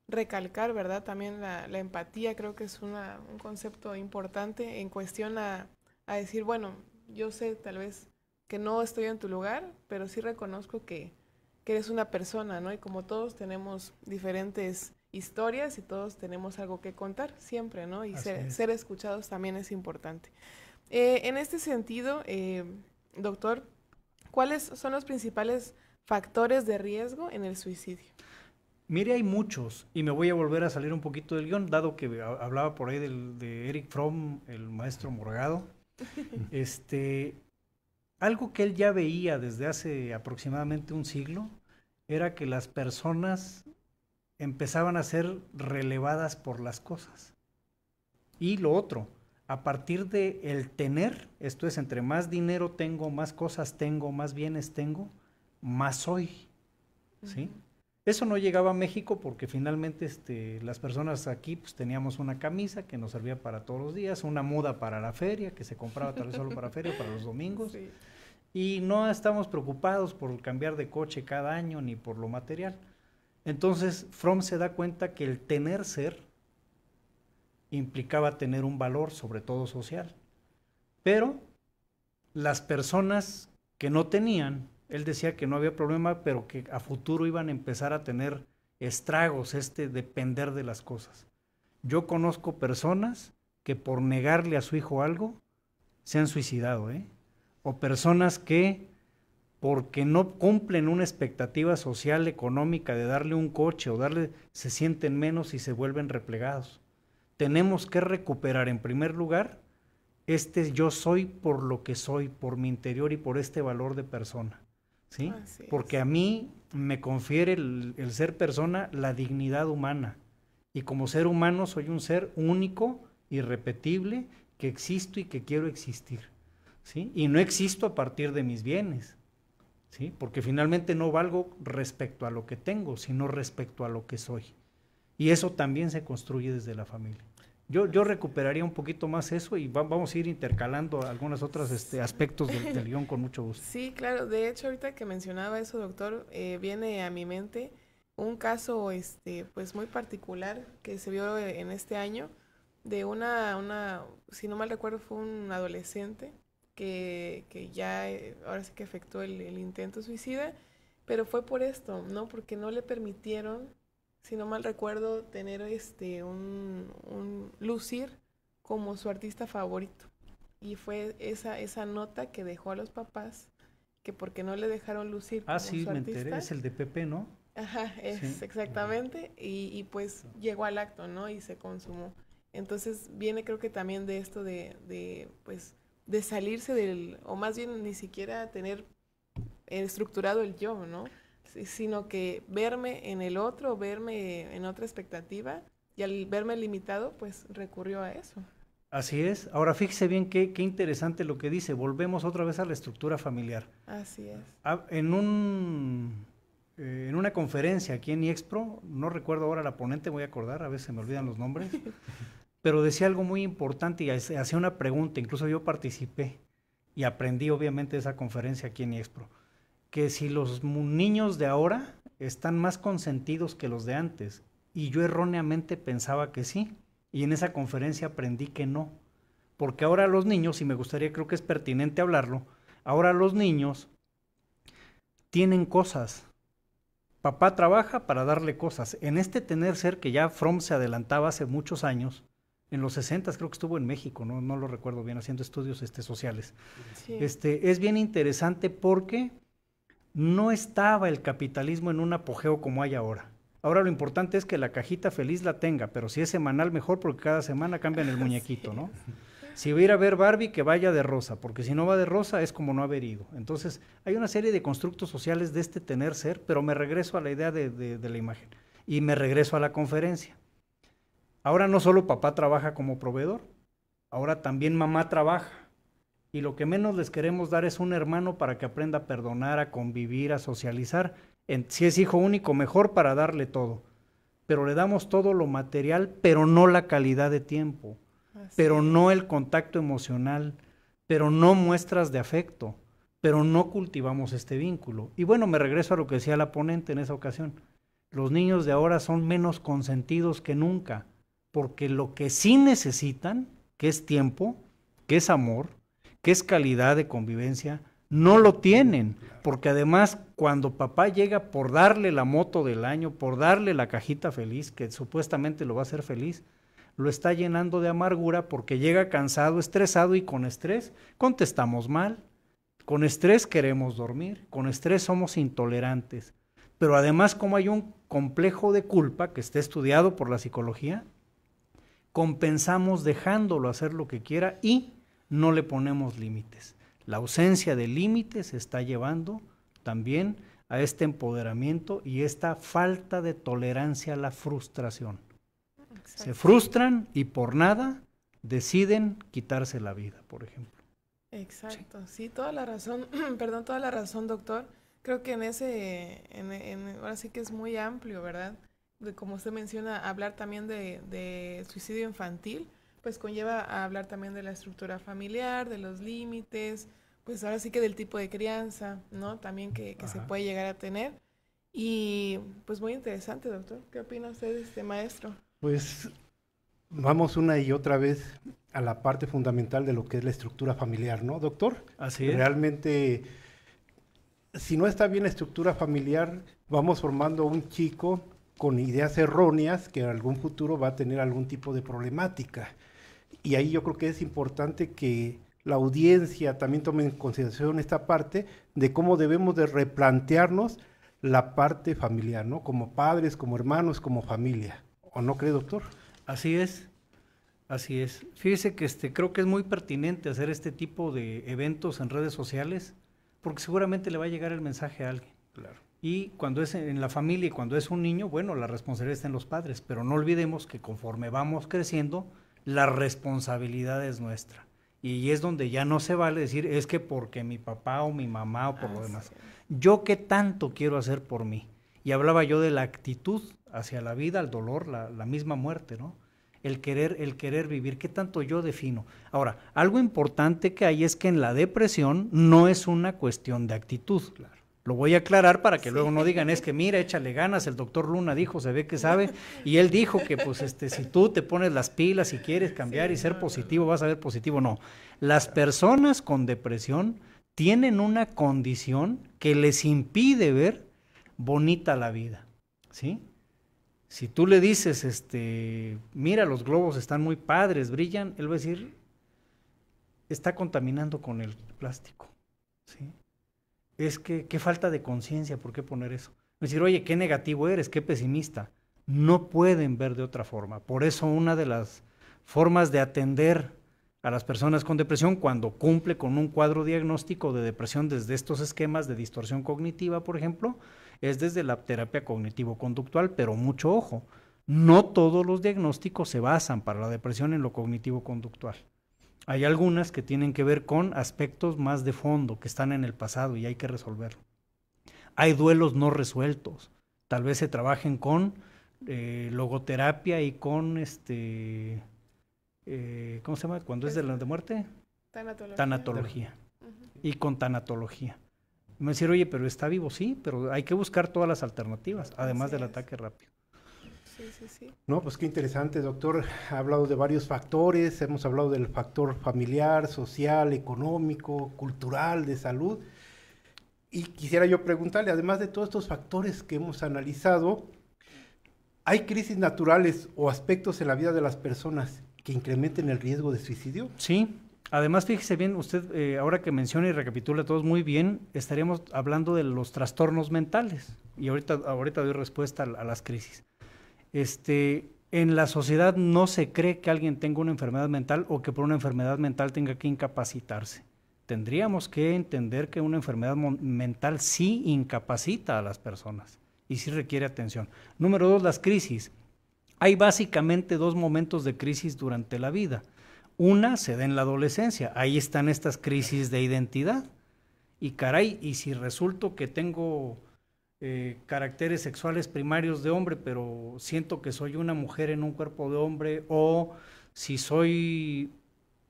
recalcar, ¿verdad? También la empatía creo que es un concepto importante en cuestión a decir, bueno, yo sé tal vez que no estoy en tu lugar, pero sí reconozco que eres una persona, ¿no? Y como todos tenemos diferentes historias y todos tenemos algo que contar siempre, ¿no? Y ser escuchados también es importante. En este sentido, doctor, ¿cuáles son los principales factores de riesgo en el suicidio? Mire, hay muchos, y me voy a volver a salir un poquito del guión, dado que hablaba por ahí de Erich Fromm, el maestro Morgado. Algo que él ya veía desde hace aproximadamente un siglo era que las personas empezaban a ser relevadas por las cosas. Y lo otro, a partir de el tener, esto es, entre más dinero tengo, más cosas tengo, más bienes tengo, más soy, ¿sí? Eso no llegaba a México porque finalmente las personas aquí pues teníamos una camisa que nos servía para todos los días, una muda para la feria, que se compraba tal vez solo para feria, para los domingos, sí. Y no estamos preocupados por cambiar de coche cada año ni por lo material. Entonces Fromm se da cuenta que el tener ser implicaba tener un valor, sobre todo social. Pero las personas que no tenían, él decía que no había problema, pero que a futuro iban a empezar a tener estragos, depender de las cosas. Yo conozco personas que por negarle a su hijo algo se han suicidado, o personas que porque no cumplen una expectativa social, económica de darle un coche o se sienten menos y se vuelven replegados. Tenemos que recuperar en primer lugar yo soy por lo que soy, por mi interior y por este valor de persona, ¿sí? Porque a mí me confiere el ser persona la dignidad humana, y como ser humano soy un ser único, irrepetible, que existo y que quiero existir, ¿sí? Y no existo a partir de mis bienes, ¿sí? Porque finalmente no valgo respecto a lo que tengo, sino respecto a lo que soy. Y eso también se construye desde la familia. Yo recuperaría un poquito más eso y vamos a ir intercalando algunos otros aspectos del guión con mucho gusto. Sí, claro. De hecho, ahorita que mencionaba eso, doctor, viene a mi mente un caso pues muy particular que se vio en este año de una si no mal recuerdo, fue un adolescente que ya ahora sí que efectuó el intento suicida, pero fue por esto, ¿no? Porque no le permitieron, si no mal recuerdo, tener un lucir como su artista favorito. Y fue esa nota que dejó a los papás, que porque no le dejaron lucir como sí, su artista. Enteré, es el de Pepe, ¿no? Ajá, sí. Exactamente, y pues llegó al acto, ¿no? Y se consumó. Entonces viene creo que también de esto pues de salirse o más bien ni siquiera tener estructurado el yo, ¿no? Sino que verme en el otro, verme en otra expectativa, y al verme limitado, pues recurrió a eso. Así es. Ahora fíjese bien qué interesante lo que dice. Volvemos otra vez a la estructura familiar. Así es. En una conferencia aquí en IEXPRO, no recuerdo ahora la ponente, voy a acordar, a veces se me olvidan los nombres, pero decía algo muy importante y hacía una pregunta, incluso yo participé y aprendí obviamente de esa conferencia aquí en IEXPRO, que si los niños de ahora están más consentidos que los de antes, y yo erróneamente pensaba que sí, y en esa conferencia aprendí que no, porque ahora los niños, y me gustaría, creo que es pertinente hablarlo, ahora los niños tienen cosas, papá trabaja para darle cosas. En tener ser que ya Fromm se adelantaba hace muchos años, en los 60 creo que estuvo en México, no lo recuerdo bien, haciendo estudios sociales. Sí. Es bien interesante porque no estaba el capitalismo en un apogeo como hay ahora. Ahora lo importante es que la cajita feliz la tenga, pero si es semanal mejor porque cada semana cambian el muñequito, ¿no? Si va a ir a ver Barbie, que vaya de rosa, porque si no va de rosa es como no haber ido. Entonces hay una serie de constructos sociales de tener ser, pero me regreso a la idea de la imagen y me regreso a la conferencia. Ahora no solo papá trabaja como proveedor, ahora también mamá trabaja. Y lo que menos les queremos dar es un hermano para que aprenda a perdonar, a convivir, a socializar. Si es hijo único, mejor para darle todo. pero le damos todo lo material, pero no la calidad de tiempo, pero no el contacto emocional, pero no muestras de afecto, pero no cultivamos este vínculo. Y bueno, me regreso a lo que decía la ponente en esa ocasión. Los niños de ahora son menos consentidos que nunca, porque lo que sí necesitan, que es tiempo, que es amor, que es calidad de convivencia, no lo tienen, porque además cuando papá llega por darle la moto del año, por darle la cajita feliz, que supuestamente lo va a hacer feliz, lo está llenando de amargura porque llega cansado, estresado, y con estrés contestamos mal, con estrés queremos dormir, con estrés somos intolerantes, pero además como hay un complejo de culpa que está estudiado por la psicología, compensamos dejándolo hacer lo que quiera y no le ponemos límites. La ausencia de límites está llevando también a este empoderamiento y esta falta de tolerancia a la frustración. Exacto. Se frustran y por nada deciden quitarse la vida, por ejemplo. Exacto, sí, toda la razón, perdón, toda la razón, doctor. Creo que ahora sí que es muy amplio, ¿verdad? Como usted menciona, hablar también de suicidio infantil, pues conlleva a hablar también de la estructura familiar, de los límites, pues ahora sí que del tipo de crianza, ¿no? También que se puede llegar a tener. Y pues muy interesante, doctor. ¿Qué opina usted, maestro? Pues vamos una y otra vez a la parte fundamental de lo que es la estructura familiar, ¿no, doctor? Así es. Realmente, si no está bien la estructura familiar, vamos formando un chico con ideas erróneas que en algún futuro va a tener algún tipo de problemática. Y ahí yo creo que es importante que la audiencia también tome en consideración esta parte de cómo debemos de replantearnos la parte familiar, ¿no? Como padres, como hermanos, como familia. ¿O no cree, doctor? Así es, así es. Fíjese que creo que es muy pertinente hacer este tipo de eventos en redes sociales, porque seguramente le va a llegar el mensaje a alguien. Claro. Y cuando es en la familia y cuando es un niño, bueno, la responsabilidad está en los padres, pero no olvidemos que conforme vamos creciendo, la responsabilidad es nuestra. Y es donde ya no se vale decir, es que porque mi papá o mi mamá o por lo demás. Yo qué tanto quiero hacer por mí. Y hablaba yo de la actitud hacia la vida, el dolor, la misma muerte, ¿no? El querer vivir, qué tanto yo defino. Ahora, algo importante que hay es que en la depresión no es una cuestión de actitud. Claro. Lo voy a aclarar para que luego no digan, es que mira, échale ganas, el doctor Luna dijo, se ve que sabe, y él dijo que pues si tú te pones las pilas y quieres cambiar y ser positivo, vas a ver positivo. No, las personas con depresión tienen una condición que les impide ver bonita la vida, ¿sí? Si tú le dices, mira, los globos están muy padres, brillan, él va a decir, está contaminando con el plástico, ¿sí? Es que qué falta de conciencia, ¿por qué poner eso? Decir, oye, qué negativo eres, qué pesimista. No pueden ver de otra forma. Por eso una de las formas de atender a las personas con depresión cuando cumple con un cuadro diagnóstico de depresión desde estos esquemas de distorsión cognitiva, por ejemplo, es desde la terapia cognitivo-conductual, pero mucho ojo, no todos los diagnósticos se basan para la depresión en lo cognitivo-conductual. Hay algunas que tienen que ver con aspectos más de fondo, que están en el pasado y hay que resolverlo. Hay duelos no resueltos. Tal vez se trabajen con logoterapia y con, ¿cómo se llama? ¿Cuando es de muerte? Tanatología. Y con tanatología. Me decir, oye, pero está vivo, sí, pero hay que buscar todas las alternativas, además del ataque rápido. Sí. No, pues qué interesante, doctor. Ha hablado de varios factores, hemos hablado del factor familiar, social, económico, cultural, de salud. Y quisiera yo preguntarle, además de todos estos factores que hemos analizado, ¿hay crisis naturales o aspectos en la vida de las personas que incrementen el riesgo de suicidio? Sí. Además, fíjese bien, usted ahora que menciona y recapitula todos muy bien, estaríamos hablando de los trastornos mentales. Y ahorita doy respuesta a las crisis. En la sociedad no se cree que alguien tenga una enfermedad mental o que por una enfermedad mental tenga que incapacitarse. Tendríamos que entender que una enfermedad mental sí incapacita a las personas y sí requiere atención. Número 2, las crisis. Hay básicamente 2 momentos de crisis durante la vida. Una se da en la adolescencia, ahí están estas crisis de identidad. Y caray, y si resulto que tengo caracteres sexuales primarios de hombre, pero siento que soy una mujer en un cuerpo de hombre, o si soy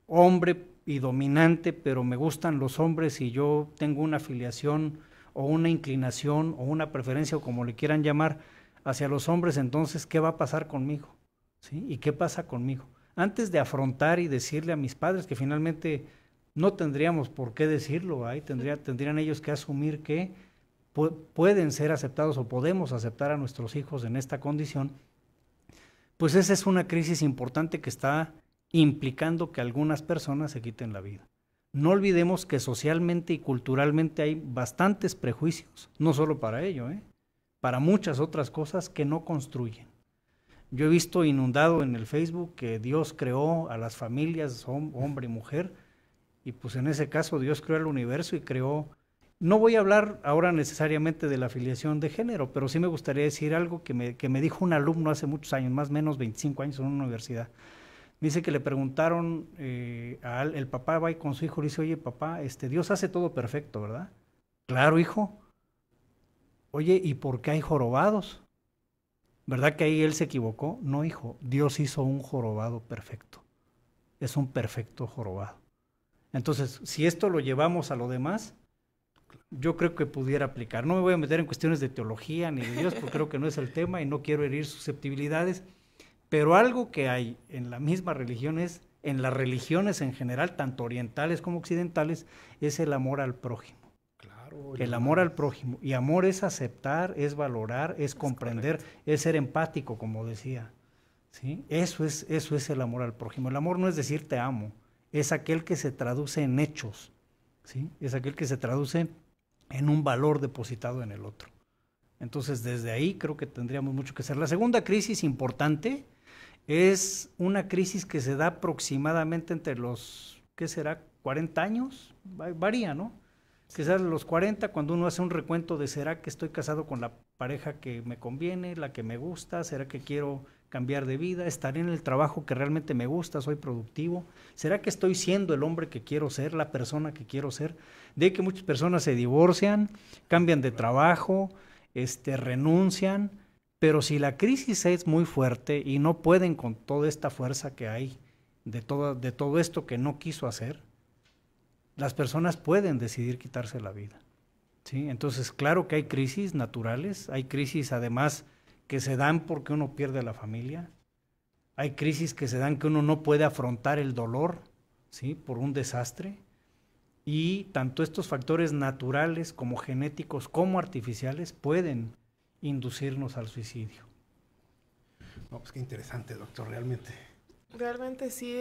hombre y dominante, pero me gustan los hombres y yo tengo una afiliación o una inclinación o una preferencia o como le quieran llamar hacia los hombres, entonces, ¿qué va a pasar conmigo? ¿Sí? ¿Y qué pasa conmigo? Antes de afrontar y decirle a mis padres, que finalmente no tendríamos por qué decirlo, ahí tendrían ellos que asumir que pueden ser aceptados o podemos aceptar a nuestros hijos en esta condición, pues esa es una crisis importante que está implicando que algunas personas se quiten la vida. No olvidemos que socialmente y culturalmente hay bastantes prejuicios, no solo para ello, para muchas otras cosas que no construyen. Yo he visto inundado en el Facebook que Dios creó a las familias, hombre y mujer, y pues en ese caso Dios creó el universo y creó. No voy a hablar ahora necesariamente de la afiliación de género, pero sí me gustaría decir algo que me dijo un alumno hace muchos años, más o menos 25 años en una universidad. Me dice que le preguntaron, el papá va con su hijo, le dice, oye papá, Dios hace todo perfecto, ¿verdad? Claro, hijo. Oye, ¿y por qué hay jorobados? ¿Verdad que ahí él se equivocó? No, hijo, Dios hizo un jorobado perfecto. Es un perfecto jorobado. Entonces, si esto lo llevamos a lo demás, yo creo que pudiera aplicar. No me voy a meter en cuestiones de teología ni de Dios, porque creo que no es el tema y no quiero herir susceptibilidades, pero algo que hay en la misma religión en las religiones en general, tanto orientales como occidentales, es el amor al prójimo. Claro. El amor al prójimo. Y amor es aceptar, es valorar, es comprender, correcto. Es ser empático, como decía. ¿Sí? Eso es el amor al prójimo. El amor no es decir te amo, es aquel que se traduce en hechos. ¿Sí? Es aquel que se traduce en un valor depositado en el otro. Entonces, desde ahí creo que tendríamos mucho que hacer. La segunda crisis importante es una crisis que se da aproximadamente entre los, ¿qué será? 40 años, varía, ¿no? Que sea los 40, cuando uno hace un recuento de ¿será que estoy casado con la pareja que me conviene, la que me gusta? ¿Será que quiero cambiar de vida? ¿Estaré en el trabajo que realmente me gusta? ¿Soy productivo? ¿Será que estoy siendo el hombre que quiero ser, la persona que quiero ser? De que muchas personas se divorcian, cambian de trabajo, renuncian, pero si la crisis es muy fuerte y no pueden con toda esta fuerza que hay de todo esto que no quiso hacer, las personas pueden decidir quitarse la vida. ¿Sí? Entonces, claro que hay crisis naturales, hay crisis además que se dan porque uno pierde a la familia, hay crisis que se dan que uno no puede afrontar el dolor, ¿sí? Por un desastre, y tanto estos factores naturales como genéticos como artificiales pueden inducirnos al suicidio. No, pues qué interesante, doctor, realmente. Realmente sí,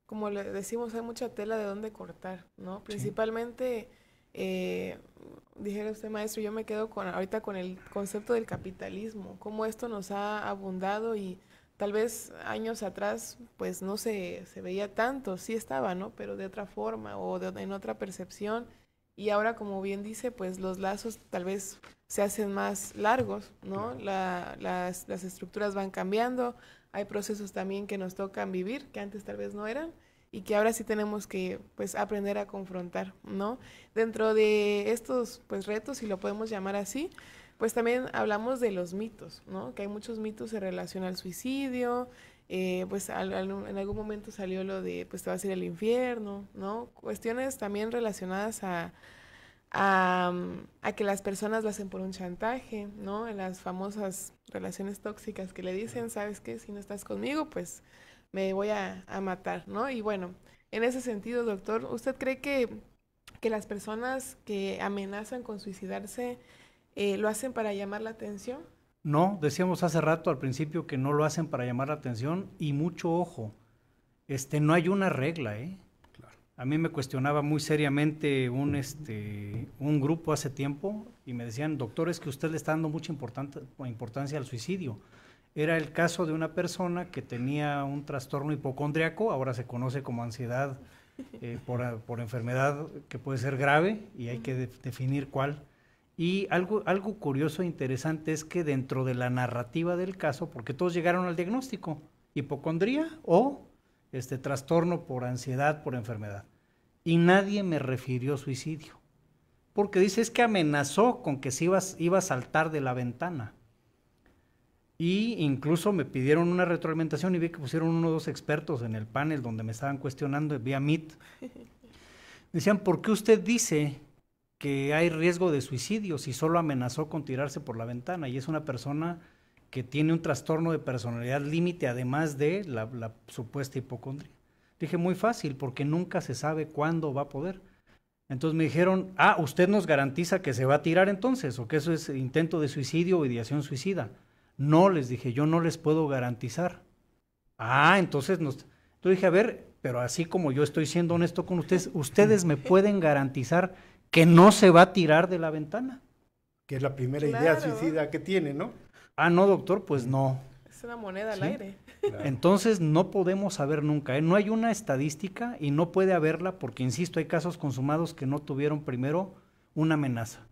como le decimos, hay mucha tela de dónde cortar, ¿no? Principalmente, dijera usted, maestro, yo me quedo ahorita con el concepto del capitalismo, cómo esto nos ha abundado y tal vez años atrás pues no se veía tanto, sí estaba, ¿no? Pero de otra forma o en otra percepción, y ahora, como bien dice, pues los lazos tal vez se hacen más largos, ¿no? Las estructuras van cambiando, hay procesos también que nos tocan vivir, que antes tal vez no eran, y que ahora sí tenemos que pues aprender a confrontar, ¿no? Dentro de estos pues retos, si lo podemos llamar así, pues también hablamos de los mitos, ¿no? Que hay muchos mitos en relación al suicidio, pues en algún momento salió lo de pues te vas a ir al infierno, ¿no? Cuestiones también relacionadas a que las personas lo hacen por un chantaje, ¿no? En las famosas relaciones tóxicas que le dicen, ¿sabes qué? Si no estás conmigo, pues me voy a matar, ¿no? Y bueno, en ese sentido, doctor, ¿usted cree que las personas que amenazan con suicidarse lo hacen para llamar la atención? No, decíamos hace rato al principio que no lo hacen para llamar la atención, y mucho ojo, no hay una regla, ¿eh? Claro. A mí me cuestionaba muy seriamente un grupo hace tiempo y me decían, doctor, es que usted le está dando mucha importancia al suicidio. Era el caso de una persona que tenía un trastorno hipocondriaco, ahora se conoce como ansiedad por enfermedad que puede ser grave y hay que definir cuál. Y algo curioso e interesante es que dentro de la narrativa del caso, porque todos llegaron al diagnóstico, hipocondría o trastorno por ansiedad por enfermedad, y nadie me refirió suicidio. porque dice, es que amenazó con que iba a saltar de la ventana. Y incluso me pidieron una retroalimentación y vi que pusieron 1 o 2 expertos en el panel donde me estaban cuestionando vía Meet. Decían, ¿por qué usted dice que hay riesgo de suicidio si solo amenazó con tirarse por la ventana? Y es una persona que tiene un trastorno de personalidad límite, además de la supuesta hipocondria. Dije, muy fácil, porque nunca se sabe cuándo va a poder. Entonces me dijeron, ¿usted nos garantiza que se va a tirar entonces? ¿O que eso es intento de suicidio o ideación suicida? No, les dije, yo no les puedo garantizar. Entonces dije, a ver, pero así como yo estoy siendo honesto con ustedes, ¿ustedes me pueden garantizar que no se va a tirar de la ventana? Que es la primera idea suicida que tiene, ¿no? No, doctor, pues no. Es una moneda al aire. Claro. Entonces no podemos saber nunca, no hay una estadística y no puede haberla porque, insisto, hay casos consumados que no tuvieron primero una amenaza.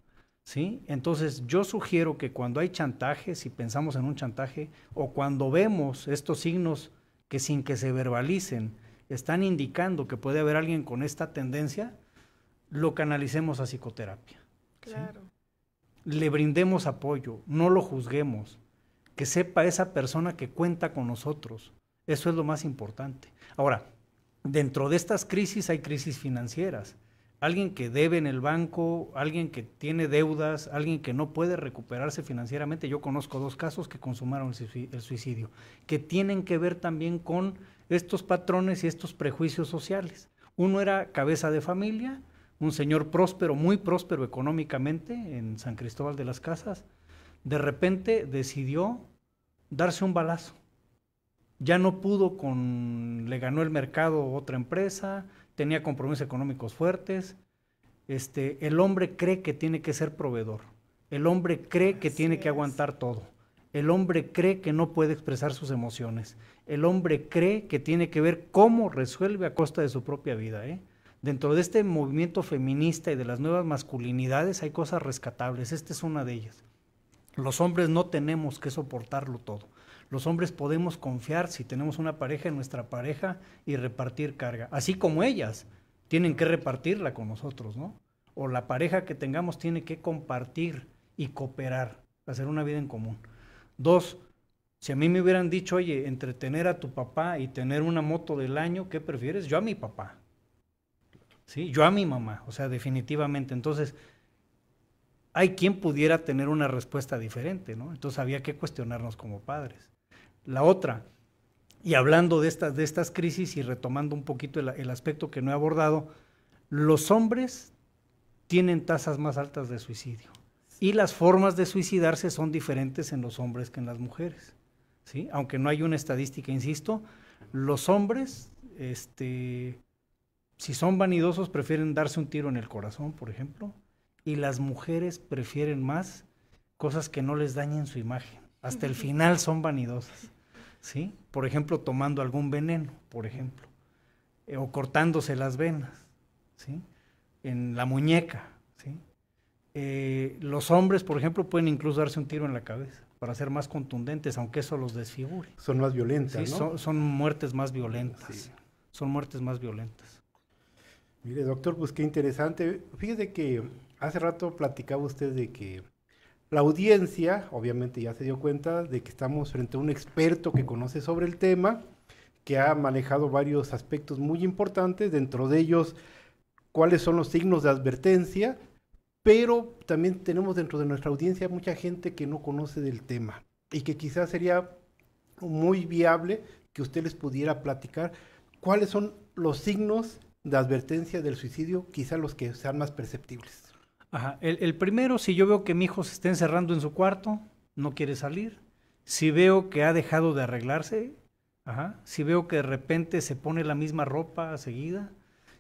¿Sí? Entonces yo sugiero que cuando hay chantaje, si pensamos en un chantaje, o cuando vemos estos signos que sin que se verbalicen están indicando que puede haber alguien con esta tendencia, lo canalicemos a psicoterapia. Claro. ¿Sí? Le brindemos apoyo, no lo juzguemos, que sepa esa persona que cuenta con nosotros. Eso es lo más importante. Ahora, dentro de estas crisis hay crisis financieras. Alguien que debe en el banco, alguien que tiene deudas, alguien que no puede recuperarse financieramente. Yo conozco 2 casos que consumaron el suicidio, que tienen que ver también con estos patrones y estos prejuicios sociales. Uno era cabeza de familia, un señor próspero, muy próspero económicamente en San Cristóbal de las Casas. De repente decidió darse un balazo. Ya no pudo le ganó el mercado otra empresa, tenía compromisos económicos fuertes. El hombre cree que tiene que ser proveedor. El hombre cree que tiene que aguantar todo. El hombre cree que no puede expresar sus emociones. El hombre cree que tiene que ver cómo resuelve a costa de su propia vida. Dentro de este movimiento feminista y de las nuevas masculinidades hay cosas rescatables. Esta es una de ellas. Los hombres no tenemos que soportarlo todo. Los hombres podemos confiar, si tenemos una pareja, en nuestra pareja y repartir carga. Así como ellas tienen que repartirla con nosotros, ¿no? O la pareja que tengamos tiene que compartir y cooperar, hacer una vida en común. 2, si a mí me hubieran dicho, oye, entre tener a tu papá y tener una moto del año, ¿qué prefieres? Yo a mi papá. ¿Sí? Yo a mi mamá, o sea, definitivamente. Entonces, hay quien pudiera tener una respuesta diferente, ¿no? Entonces había que cuestionarnos como padres. La otra, y hablando de estas crisis y retomando un poquito el aspecto que no he abordado, los hombres tienen tasas más altas de suicidio y las formas de suicidarse son diferentes en los hombres que en las mujeres, ¿sí? Aunque no hay una estadística, insisto, los hombres, si son vanidosos, prefieren darse un tiro en el corazón, por ejemplo, y las mujeres prefieren más cosas que no les dañen su imagen. Hasta el final son vanidosas, ¿sí? Por ejemplo, tomando algún veneno, por ejemplo, o cortándose las venas, ¿sí? En la muñeca, ¿sí? Los hombres, por ejemplo, pueden incluso darse un tiro en la cabeza para ser más contundentes, aunque eso los desfigure. Son más violentas, ¿sí? ¿no? Son muertes más violentas, Sí. Son muertes más violentas. Mire, doctor, pues qué interesante. Fíjese que hace rato platicaba usted de que la audiencia, obviamente ya se dio cuenta de que estamos frente a un experto que conoce sobre el tema, que ha manejado varios aspectos muy importantes, dentro de ellos cuáles son los signos de advertencia, pero también tenemos dentro de nuestra audiencia mucha gente que no conoce del tema y que quizás sería muy viable que usted les pudiera platicar cuáles son los signos de advertencia del suicidio, quizás los que sean más perceptibles. Ajá. El primero, si yo veo que mi hijo se está encerrando en su cuarto, no quiere salir. Si veo que ha dejado de arreglarse, si veo que de repente se pone la misma ropa seguida,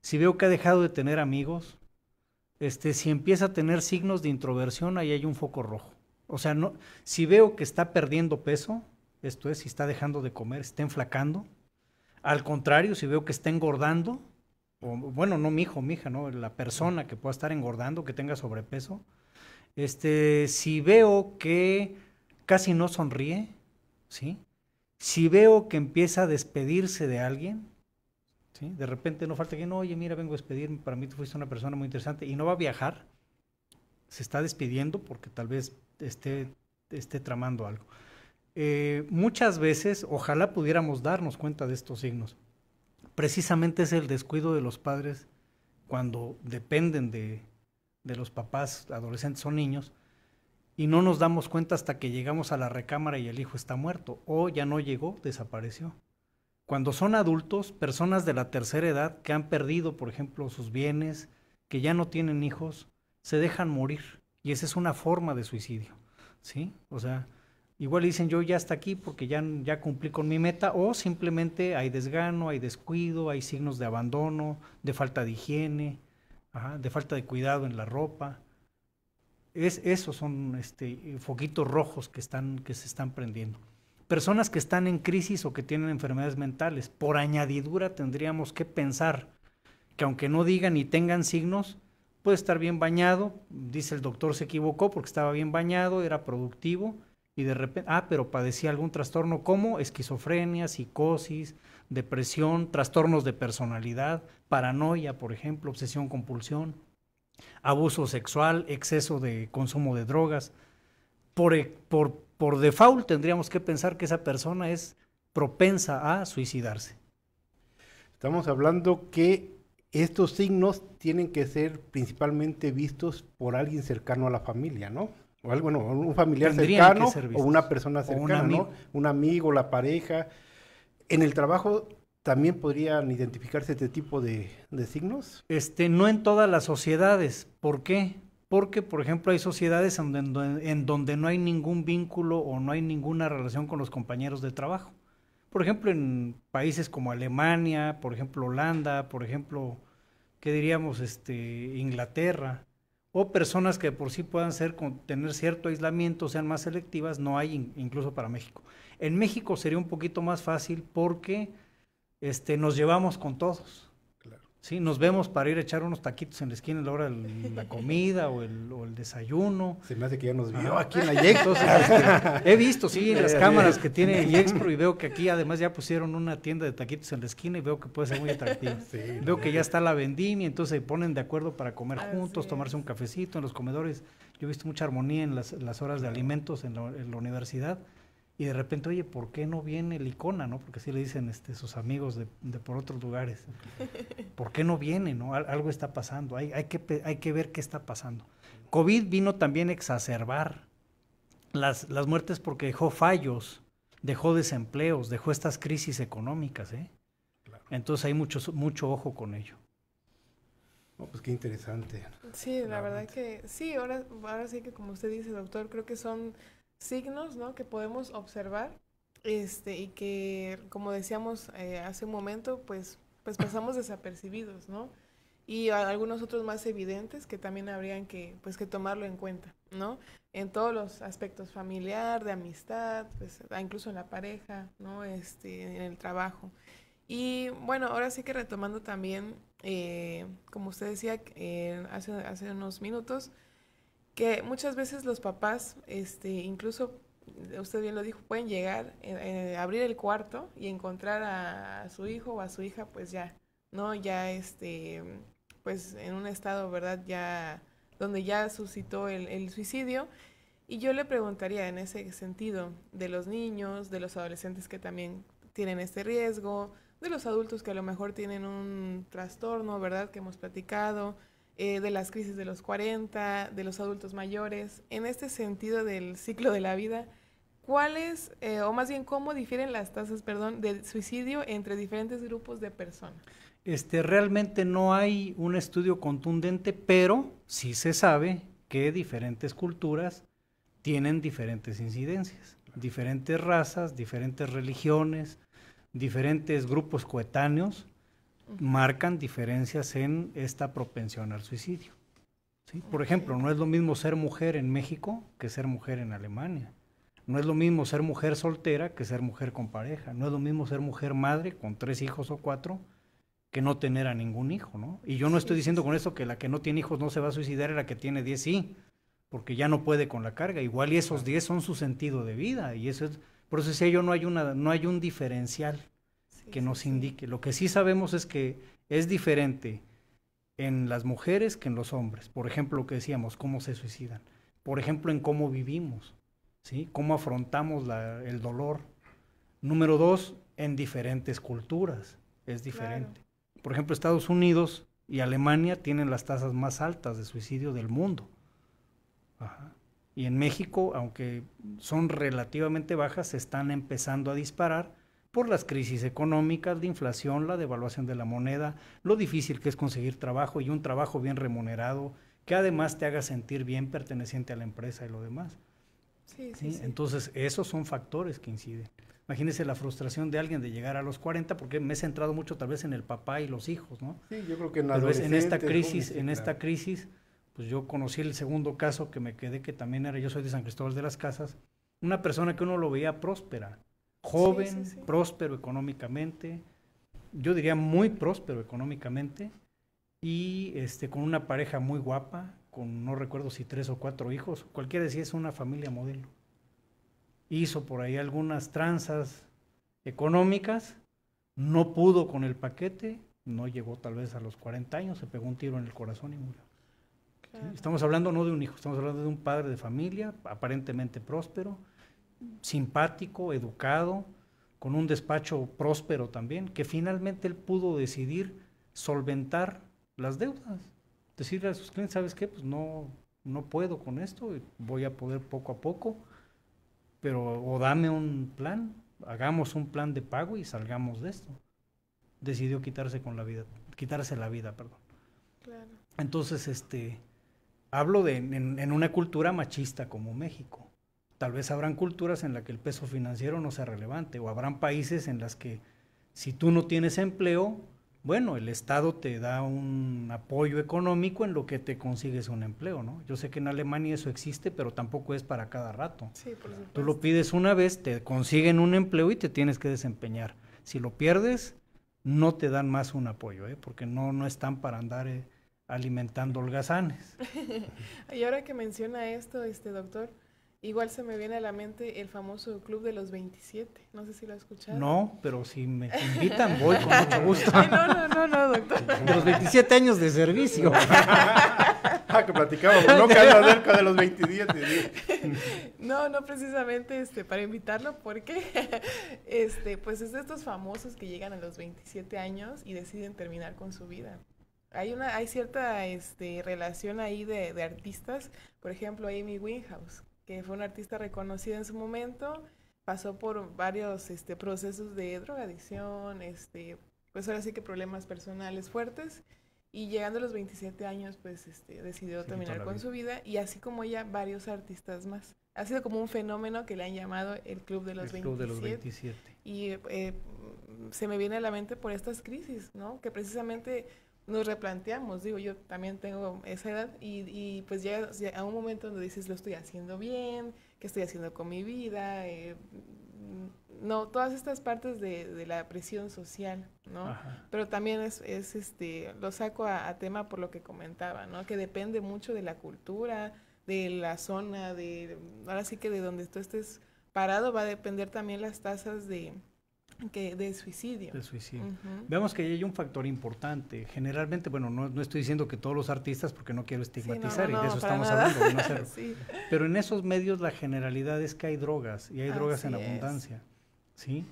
si veo que ha dejado de tener amigos, si empieza a tener signos de introversión, ahí hay un foco rojo. O sea, no, si veo que está perdiendo peso, esto es, si está dejando de comer, está enflacando. Al contrario, si veo que está engordando, o, bueno, no mi hijo, mi hija, ¿no? La persona que pueda estar engordando, que tenga sobrepeso. Si veo que casi no sonríe, ¿sí? Si veo que empieza a despedirse de alguien, ¿sí? De repente no falta que no, oye, mira, vengo a despedirme, para mí tú fuiste una persona muy interesante, y no va a viajar, se está despidiendo porque tal vez esté tramando algo. Muchas veces, ojalá pudiéramos darnos cuenta de estos signos. Precisamente es el descuido de los padres cuando dependen de los papás, adolescentes o niños, y no nos damos cuenta hasta que llegamos a la recámara y el hijo está muerto, o ya no llegó, desapareció. Cuando son adultos, personas de la tercera edad que han perdido, por ejemplo, sus bienes, que ya no tienen hijos, se dejan morir, y esa es una forma de suicidio, ¿sí? O sea, igual dicen yo ya hasta aquí porque ya cumplí con mi meta, o simplemente hay desgano, hay descuido, hay signos de abandono, de falta de higiene, de falta de cuidado en la ropa. Esos son foquitos rojos que se están prendiendo. Personas que están en crisis o que tienen enfermedades mentales, por añadidura tendríamos que pensar que aunque no digan ni tengan signos, puede estar bien bañado, dice el doctor se equivocó porque estaba bien bañado, era productivo, y de repente, pero padecía algún trastorno como esquizofrenia, psicosis, depresión, trastornos de personalidad, paranoia, por ejemplo, obsesión compulsión, abuso sexual, exceso de consumo de drogas. Por default tendríamos que pensar que esa persona es propensa a suicidarse. Estamos hablando que estos signos tienen que ser principalmente vistos por alguien cercano a la familia, ¿no? O algo, bueno, un familiar cercano o una persona cercana, ¿no? Un amigo, la pareja. En el trabajo también podrían identificarse este tipo de signos. No en todas las sociedades. ¿Por qué? Porque, por ejemplo, hay sociedades en donde no hay ningún vínculo o no hay ninguna relación con los compañeros de trabajo. Por ejemplo, en países como Alemania, por ejemplo, Holanda, por ejemplo, ¿qué diríamos? Inglaterra, o personas que por sí puedan tener cierto aislamiento, sean más selectivas, no hay incluso para México. En México sería un poquito más fácil porque nos llevamos con todos. Claro. ¿Sí? Nos vemos para ir a echar unos taquitos en la esquina a la hora de la comida o el desayuno. Se me hace que ya nos vio aquí en la Yexpro. He visto, sí, en las cámaras que tiene Yexpro, y veo que aquí además ya pusieron una tienda de taquitos en la esquina y veo que puede ser muy atractivo. Sí, veo que ya está la vendimia, entonces se ponen de acuerdo para comer juntos, tomarse un cafecito en los comedores. Yo he visto mucha armonía en las horas de alimentos en la universidad. Y de repente, oye, ¿por qué no viene el Icona, no? Porque así le dicen sus amigos de por otros lugares. ¿Por qué no viene, no? Algo está pasando, hay que ver qué está pasando. COVID vino también a exacerbar las muertes porque dejó fallos, dejó desempleos, dejó estas crisis económicas, ¿eh? Claro. Entonces hay mucho ojo con ello. Oh, pues qué interesante. Sí, la verdad que sí, ahora sí que como usted dice, doctor, creo que son signos, ¿no?, que podemos observar, y que, como decíamos hace un momento, pues pasamos desapercibidos, ¿no? Y algunos otros más evidentes que también habrían que tomarlo en cuenta, ¿no? En todos los aspectos, familiar, de amistad, pues incluso en la pareja, ¿no? En el trabajo. Y bueno, ahora sí que retomando también, como usted decía hace unos minutos, que muchas veces los papás, incluso, usted bien lo dijo, pueden llegar, abrir el cuarto y encontrar a su hijo o a su hija, pues ya, ¿no? Ya, pues en un estado, ¿verdad? Ya, donde ya suscitó el suicidio. Y yo le preguntaría en ese sentido, de los niños, de los adolescentes que también tienen este riesgo, de los adultos que a lo mejor tienen un trastorno, ¿verdad? Que hemos platicado, de las crisis de los 40, de los adultos mayores. En este sentido del ciclo de la vida, ¿cuáles, o más bien cómo difieren las tasas, de suicidio entre diferentes grupos de personas? Realmente no hay un estudio contundente, pero sí se sabe que diferentes culturas tienen diferentes incidencias, diferentes razas, diferentes religiones, diferentes grupos coetáneos marcan diferencias en esta propensión al suicidio. ¿Sí? Por ejemplo, no es lo mismo ser mujer en México que ser mujer en Alemania. No es lo mismo ser mujer soltera que ser mujer con pareja. No es lo mismo ser mujer madre con 3 hijos o 4 que no tener a ningún hijo, ¿no? Y yo no estoy diciendo con eso que la que no tiene hijos no se va a suicidar y la que tiene 10 sí, porque ya no puede con la carga. Igual y esos 10 son su sentido de vida. Y eso es, por eso decía yo, no hay un diferencial que nos indique. Lo que sí sabemos es que es diferente en las mujeres que en los hombres. Por ejemplo, lo que decíamos, cómo se suicidan. Por ejemplo, en cómo vivimos, ¿sí? Cómo afrontamos el dolor. Número 2, en diferentes culturas, es diferente. Claro. Por ejemplo, Estados Unidos y Alemania tienen las tasas más altas de suicidio del mundo. Ajá. Y en México, aunque son relativamente bajas, se están empezando a disparar por las crisis económicas, la inflación, la devaluación de la moneda, lo difícil que es conseguir trabajo y un trabajo bien remunerado, que además te haga sentir bien perteneciente a la empresa y lo demás. Sí. Entonces, esos son factores que inciden. Imagínese la frustración de alguien de llegar a los 40, porque me he centrado mucho tal vez en el papá y los hijos, ¿no? Sí, yo creo que en esta crisis, pues yo conocí el segundo caso que me quedé, que también yo soy de San Cristóbal de las Casas, una persona que uno lo veía próspera, joven, próspero económicamente, yo diría muy próspero económicamente, y con una pareja muy guapa, con no recuerdo si 3 o 4 hijos, cualquiera decía es una familia modelo. Hizo por ahí algunas tranzas económicas, no pudo con el paquete, no llegó tal vez a los 40 años, se pegó un tiro en el corazón y murió. Claro. ¿Sí? Estamos hablando no de un hijo, estamos hablando de un padre de familia, aparentemente próspero, simpático, educado, con un despacho próspero también, que finalmente él pudo decidir solventar las deudas. Decirle a sus clientes, ¿sabes qué? Pues no puedo con esto, voy a poder poco a poco, pero o dame un plan, hagamos un plan de pago y salgamos de esto. Decidió quitarse la vida, perdón. Claro. Entonces, hablo en una cultura machista como México. Tal vez habrán culturas en las que el peso financiero no sea relevante, o habrán países en las que si tú no tienes empleo, bueno, el Estado te da un apoyo económico en lo que te consigues un empleo, ¿no? Yo sé que en Alemania eso existe, pero tampoco es para cada rato. Sí, por supuesto. Tú lo pides una vez, te consiguen un empleo y te tienes que desempeñar. Si lo pierdes, no te dan más un apoyo, porque no están para andar alimentando holgazanes. Y ahora que menciona esto, doctor, igual se me viene a la mente el famoso Club de los 27. No sé si lo has escuchado. No, pero si me invitan, voy con mucho gusto. Ay, no, doctor. De los 27 años de servicio. Que platicábamos, no que anda cerca de los 27. No, precisamente para invitarlo, porque pues es de estos famosos que llegan a los 27 años y deciden terminar con su vida. Hay cierta relación ahí de artistas, por ejemplo, Amy Winehouse, que fue una artista reconocida en su momento, pasó por varios procesos de drogadicción, pues ahora sí que problemas personales fuertes, y llegando a los 27 años, pues decidió terminar con su vida, y así como ella, varios artistas más. Ha sido como un fenómeno que le han llamado el Club de los 27. Club de los 27. Y se me viene a la mente por estas crisis, ¿no? Que precisamente nos replanteamos, digo, yo también tengo esa edad y pues llega a un momento donde dices, lo estoy haciendo bien, ¿qué estoy haciendo con mi vida? No, todas estas partes de la presión social, ¿no? Ajá. Pero también lo saco a tema por lo que comentaba, ¿no? Que depende mucho de la cultura, de la zona, ahora sí que de donde tú estés parado va a depender también las tasas de suicidio. Del suicidio. Veamos que hay un factor importante. Generalmente, bueno, no estoy diciendo que todos los artistas, porque no quiero estigmatizar, y de eso estamos hablando, de no hacerlo. Sí. Pero en esos medios la generalidad es que hay drogas, y hay drogas en abundancia. ¿Sí?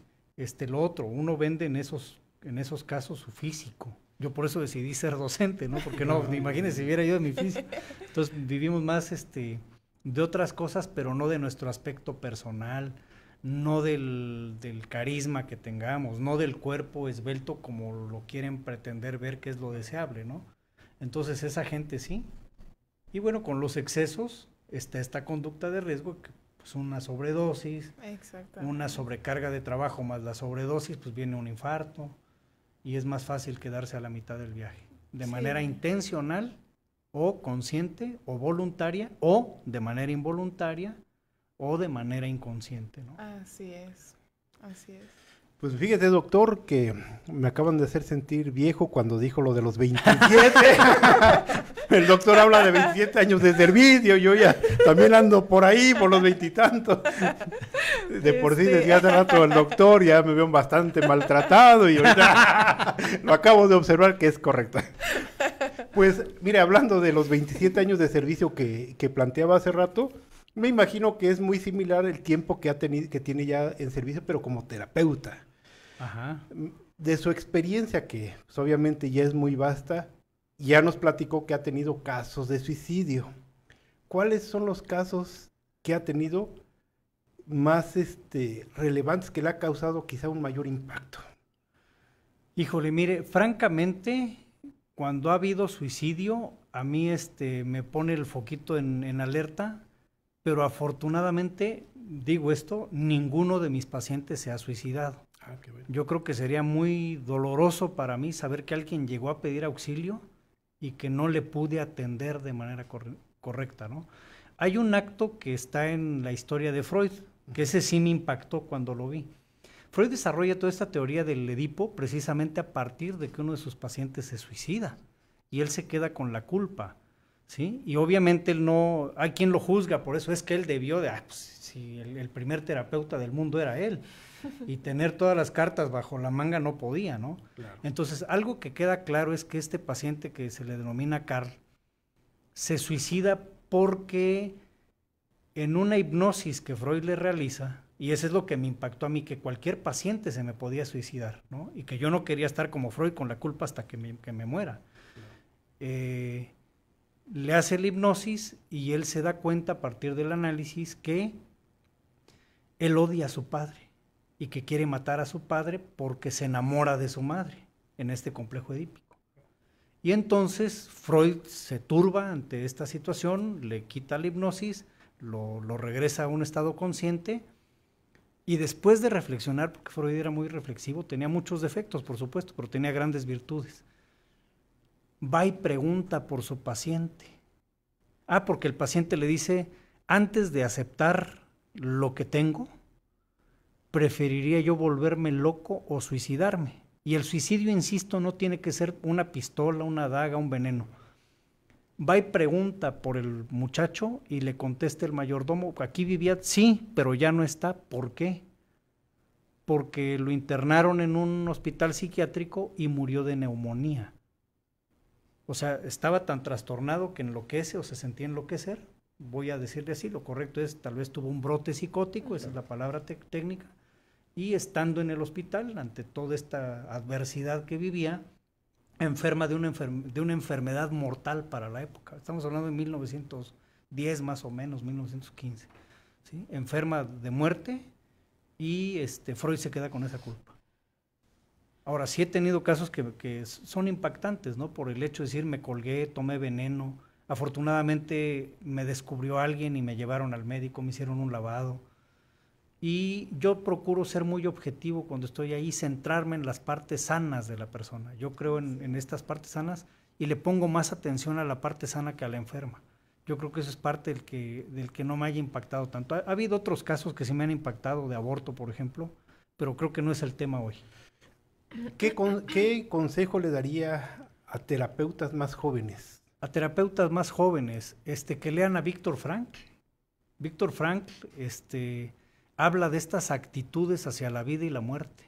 Lo otro, uno vende en esos casos su físico. Yo por eso decidí ser docente, ¿no? Porque imagínense si hubiera yo de mi físico. Entonces vivimos más de otras cosas, pero no de nuestro aspecto personal, no del carisma que tengamos, no del cuerpo esbelto como lo quieren pretender ver que es lo deseable, ¿no? Entonces esa gente sí. Y bueno, con los excesos está esta conducta de riesgo, que pues una sobredosis, una sobrecarga de trabajo más la sobredosis, pues viene un infarto y es más fácil quedarse a la mitad del viaje, de manera intencional o consciente o voluntaria o de manera involuntaria o de manera inconsciente, ¿no? Así es. Pues fíjate, doctor, que me acaban de hacer sentir viejo cuando dijo lo de los 27. El doctor habla de 27 años de servicio, yo ya también ando por ahí, por los 20 y tantos. De por sí, decía hace rato el doctor, ya me veo bastante maltratado y ahorita lo acabo de observar que es correcto. Pues, mire, hablando de los 27 años de servicio que planteaba hace rato, me imagino que es muy similar el tiempo que tiene ya en servicio, pero como terapeuta. Ajá. De su experiencia, que pues, obviamente ya es muy vasta, ya nos platicó que ha tenido casos de suicidio. ¿Cuáles son los casos que ha tenido más relevantes que le ha causado quizá un mayor impacto? Híjole, mire, francamente, cuando ha habido suicidio, a mí me pone el foquito en alerta, pero afortunadamente, digo esto, ninguno de mis pacientes se ha suicidado. Ah, qué bueno. Yo creo que sería muy doloroso para mí saber que alguien llegó a pedir auxilio y que no le pude atender de manera correcta, ¿no? Hay un acto que está en la historia de Freud, que ese sí me impactó cuando lo vi. Freud desarrolla toda esta teoría del Edipo precisamente a partir de que uno de sus pacientes se suicida y él se queda con la culpa, ¿sí? Y obviamente él no, hay quien lo juzga, por eso es que él debió de, pues, si el primer terapeuta del mundo era él, y tener todas las cartas bajo la manga no podía, ¿no? Claro. Entonces, algo que queda claro es que este paciente que se le denomina Carl se suicida porque en una hipnosis que Freud le realiza, y eso es lo que me impactó a mí, que cualquier paciente se me podía suicidar, ¿no? Y que yo no quería estar como Freud con la culpa hasta que me muera. Le hace la hipnosis y él se da cuenta a partir del análisis que él odia a su padre y que quiere matar a su padre porque se enamora de su madre en este complejo edípico. Y entonces Freud se turba ante esta situación, le quita la hipnosis, lo regresa a un estado consciente y después de reflexionar, porque Freud era muy reflexivo, tenía muchos defectos, por supuesto, pero tenía grandes virtudes, va y pregunta por su paciente. Porque el paciente le dice, antes de aceptar lo que tengo, preferiría yo volverme loco o suicidarme. Y el suicidio, insisto, no tiene que ser una pistola, una daga, un veneno. Va y pregunta por el muchacho y le contesta el mayordomo, aquí vivía, sí, pero ya no está. ¿Por qué? Porque lo internaron en un hospital psiquiátrico y murió de neumonía. O sea, estaba tan trastornado que enloquece o se sentía enloquecer. Voy a decirle así, lo correcto es, tal vez tuvo un brote psicótico, esa es la palabra técnica, y estando en el hospital, ante toda esta adversidad que vivía, enferma de una enfermedad mortal para la época. Estamos hablando de 1910 más o menos, 1915. ¿Sí? Enferma de muerte y Freud se queda con esa culpa. Ahora, sí he tenido casos que son impactantes, ¿no? Por el hecho de decir, me colgué, tomé veneno, afortunadamente me descubrió alguien y me llevaron al médico, me hicieron un lavado. Y yo procuro ser muy objetivo cuando estoy ahí, centrarme en las partes sanas de la persona. Yo creo en estas partes sanas y le pongo más atención a la parte sana que a la enferma. Yo creo que eso es parte del que no me haya impactado tanto. Ha habido otros casos que sí me han impactado, de aborto, por ejemplo, pero creo que no es el tema hoy. ¿Qué consejo le daría a terapeutas más jóvenes? A terapeutas más jóvenes, que lean a Viktor Frankl. Viktor Frankl, habla de estas actitudes hacia la vida y la muerte.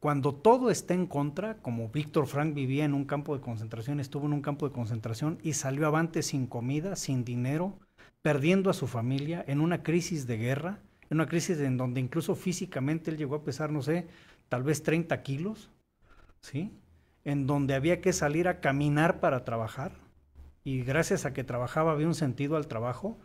Cuando todo está en contra, como Viktor Frankl vivía en un campo de concentración, estuvo en un campo de concentración y salió avante sin comida, sin dinero, perdiendo a su familia, en una crisis de guerra, en una crisis en donde incluso físicamente él llegó a pesar, no sé, tal vez 30 kilos, ¿sí? En donde había que salir a caminar para trabajar, y gracias a que trabajaba había un sentido al trabajo.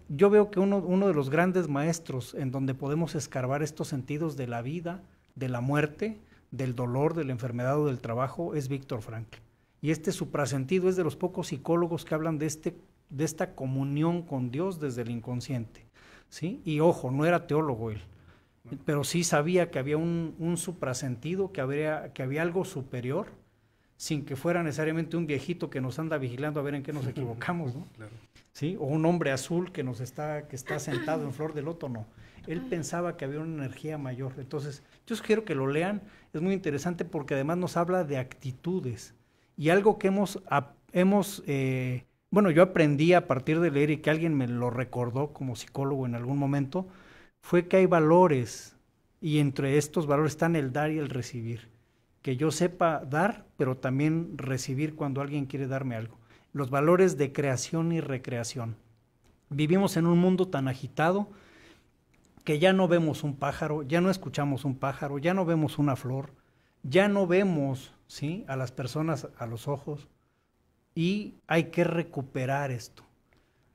Yo veo que uno de los grandes maestros en donde podemos escarbar estos sentidos de la vida, de la muerte, del dolor, de la enfermedad o del trabajo, es Viktor Frankl. Y suprasentido es de los pocos psicólogos que hablan de esta comunión con Dios desde el inconsciente, ¿sí? Y ojo, no era teólogo él, pero sí sabía que había un suprasentido, que había algo superior, sin que fuera necesariamente un viejito que nos anda vigilando a ver en qué nos equivocamos, ¿no? Claro. ¿Sí? O un hombre azul que está sentado en flor de loto, no. Él pensaba que había una energía mayor. Entonces, yo sugiero que lo lean, es muy interesante porque además nos habla de actitudes. Y algo que yo aprendí a partir de leer y que alguien me lo recordó como psicólogo en algún momento, fue que hay valores, y entre estos valores están el dar y el recibir. que yo sepa dar, pero también recibir cuando alguien quiere darme algo. Los valores de creación y recreación. Vivimos en un mundo tan agitado que ya no vemos un pájaro, ya no escuchamos un pájaro, ya no vemos una flor, ya no vemos, ¿sí?, a las personas a los ojos, y hay que recuperar esto.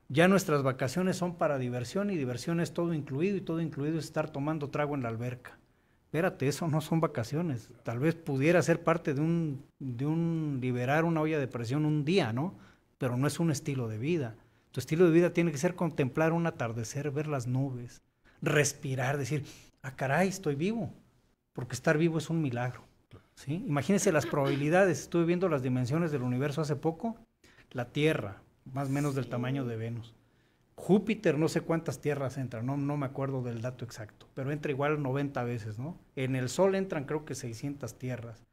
Ya nuestras vacaciones son para diversión, y diversión es todo incluido, y todo incluido es estar tomando trago en la alberca. Espérate, eso no son vacaciones. Tal vez pudiera ser parte de un liberar una olla de presión un día, ¿no? Pero no es un estilo de vida. Tu estilo de vida tiene que ser contemplar un atardecer, ver las nubes, respirar, decir, ah, caray, estoy vivo, porque estar vivo es un milagro, ¿sí? Imagínense las probabilidades. Estuve viendo las dimensiones del universo hace poco. La Tierra, más o menos del tamaño de Venus. Júpiter, no sé cuántas tierras entran, no me acuerdo del dato exacto, pero entra igual 90 veces, ¿no? En el Sol entran creo que 600 tierras,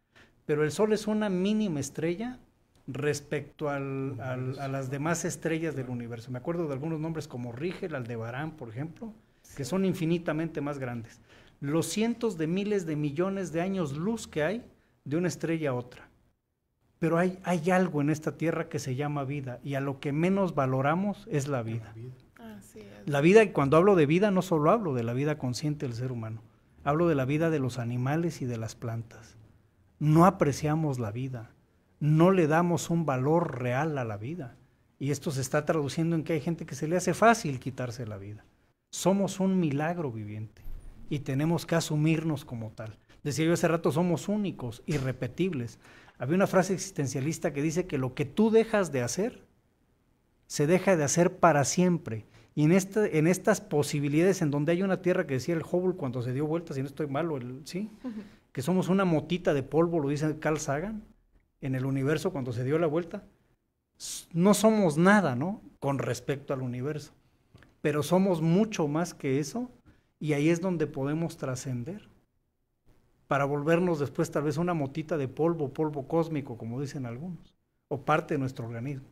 pero el Sol es una mínima estrella respecto a las demás estrellas del universo. Me acuerdo de algunos nombres como Rigel, Aldebarán, por ejemplo, que son infinitamente más grandes. Los cientos de miles de millones de años luz que hay de una estrella a otra. Pero hay algo en esta tierra que se llama vida, y a lo que menos valoramos es la vida. La vida, y cuando hablo de vida, no solo hablo de la vida consciente del ser humano, hablo de la vida de los animales y de las plantas. No apreciamos la vida, no le damos un valor real a la vida, y esto se está traduciendo en que hay gente que se le hace fácil quitarse la vida. Somos un milagro viviente, y tenemos que asumirnos como tal. Decía yo hace rato, somos únicos, irrepetibles. Había una frase existencialista que dice que lo que tú dejas de hacer, se deja de hacer para siempre. Y en estas posibilidades en donde hay una tierra que decía el Hubble cuando se dio vuelta, si no estoy malo, ¿sí? Que somos una motita de polvo, lo dice Carl Sagan, en el universo cuando se dio la vuelta. No somos nada, ¿no?, con respecto al universo, pero somos mucho más que eso, y ahí es donde podemos trascender, para volvernos después tal vez una motita de polvo cósmico, como dicen algunos, o parte de nuestro organismo.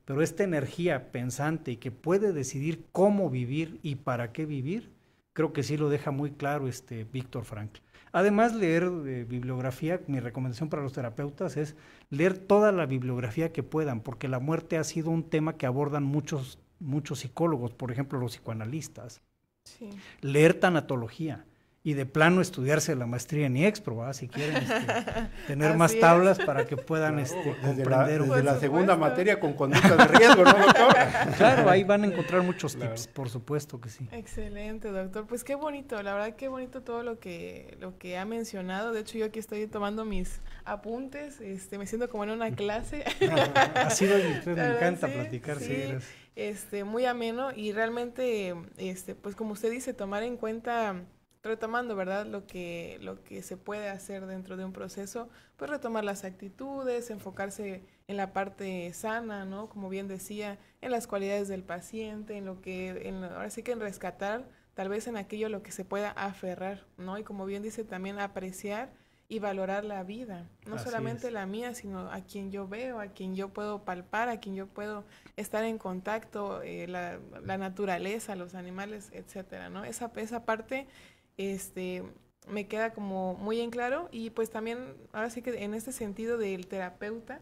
Pero esta energía pensante y que puede decidir cómo vivir y para qué vivir, creo que sí lo deja muy claro Viktor Frankl. Además, leer bibliografía, mi recomendación para los terapeutas es leer toda la bibliografía que puedan, porque la muerte ha sido un tema que abordan muchos psicólogos, por ejemplo los psicoanalistas. Sí. Leer tanatología. Y de plano estudiarse la maestría en IEXPRO, si quieren tener más tablas para que puedan comprender. Desde la segunda materia con conductas de riesgo, ¿no, doctor? Claro, ahí van a encontrar muchos tips, por supuesto que sí. Excelente, doctor. Pues qué bonito, la verdad qué bonito todo lo que ha mencionado. De hecho, yo aquí estoy tomando mis apuntes, me siento como en una clase. Así me encanta platicar, sí. Muy ameno, y realmente, pues como usted dice, tomar en cuenta, retomando, ¿verdad?, lo que se puede hacer dentro de un proceso, pues retomar las actitudes, enfocarse en la parte sana, ¿no?, como bien decía, en las cualidades del paciente, ahora sí que en rescatar, tal vez en aquello a lo que se pueda aferrar, ¿no?, y como bien dice, también apreciar y valorar la vida, no Así solamente es. La mía, sino a quien yo veo, a quien yo puedo palpar, a quien yo puedo estar en contacto, la naturaleza, los animales, etcétera, ¿no? Esa parte me queda como muy en claro. Y pues también, ahora sí que en este sentido del terapeuta,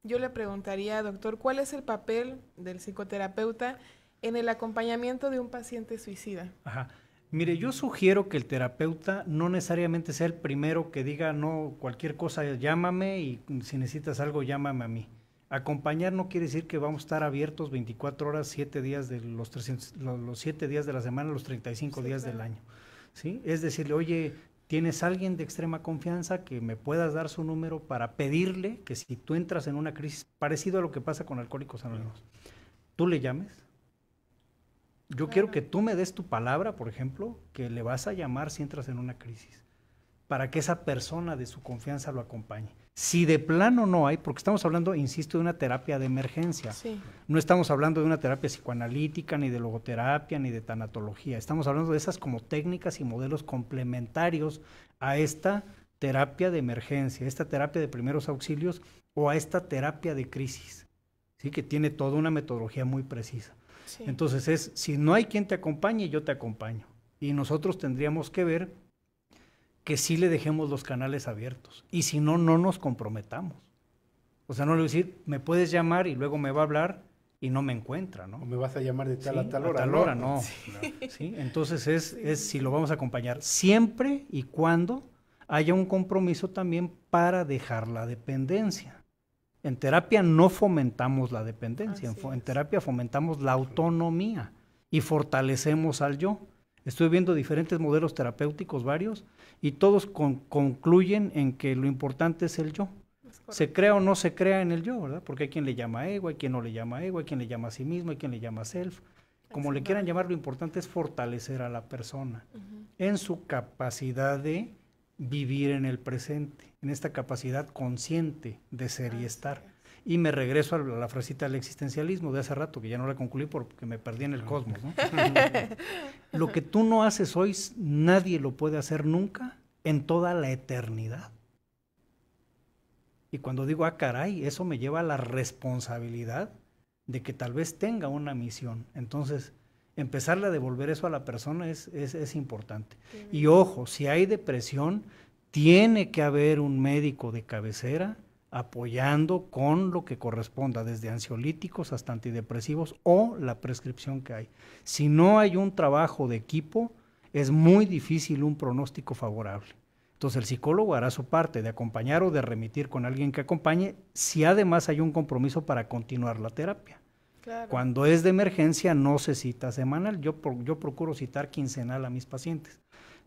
yo le preguntaría, doctor, ¿cuál es el papel del psicoterapeuta en el acompañamiento de un paciente suicida? Ajá. Mire, yo sugiero que el terapeuta no necesariamente sea el primero que diga, no, cualquier cosa llámame, y si necesitas algo llámame a mí. Acompañar no quiere decir que vamos a estar abiertos 24 horas, 7 días de los 7 días de la semana, los 35 días del año. ¿Sí? Es decirle, oye, ¿tienes alguien de extrema confianza que me puedas dar su número para pedirle que si tú entras en una crisis, parecido a lo que pasa con Alcohólicos Anónimos, tú le llames? Yo quiero que tú me des tu palabra, por ejemplo, que le vas a llamar si entras en una crisis, para que esa persona de su confianza lo acompañe. Si de plano no hay, porque estamos hablando, insisto, de una terapia de emergencia. Sí. No estamos hablando de una terapia psicoanalítica, ni de logoterapia, ni de tanatología. Estamos hablando de esas como técnicas y modelos complementarios a esta terapia de emergencia, esta terapia de primeros auxilios o a esta terapia de crisis, ¿sí? Que tiene toda una metodología muy precisa. Sí. Entonces si no hay quien te acompañe, yo te acompaño. Y nosotros tendríamos que ver que sí le dejemos los canales abiertos. Y si no, no nos comprometamos. O sea, no le voy a decir, me puedes llamar y luego me va a hablar y no me encuentra, ¿no? O me vas a llamar de tal Sí, a tal hora. A tal hora, no. ¿Sí? Entonces es si lo vamos a acompañar siempre y cuando haya un compromiso también para dejar la dependencia. En terapia no fomentamos la dependencia, en terapia fomentamos la autonomía y fortalecemos al yo. Estoy viendo diferentes modelos terapéuticos, varios, y todos concluyen en que lo importante es el yo. Se crea o no se crea en el yo, ¿verdad? Porque hay quien le llama ego, hay quien no le llama ego, hay quien le llama a sí mismo, hay quien le llama self. Como le quieran llamar, lo importante es fortalecer a la persona en su capacidad de vivir en el presente, en esta capacidad consciente de ser y estar. Y me regreso a la frasita del existencialismo de hace rato, que ya no la concluí porque me perdí en el cosmos, ¿no? Lo que tú no haces hoy, nadie lo puede hacer nunca en toda la eternidad. Y cuando digo, ah, caray, eso me lleva a la responsabilidad de que tal vez tenga una misión. Entonces, empezarle a devolver eso a la persona es importante. Y ojo, si hay depresión, tiene que haber un médico de cabecera apoyando con lo que corresponda, desde ansiolíticos hasta antidepresivos o la prescripción que hay. Si no hay un trabajo de equipo, es muy difícil un pronóstico favorable. Entonces el psicólogo hará su parte de acompañar o de remitir con alguien que acompañe, si además hay un compromiso para continuar la terapia. Claro. Cuando es de emergencia no se cita semanal, yo procuro citar quincenal a mis pacientes,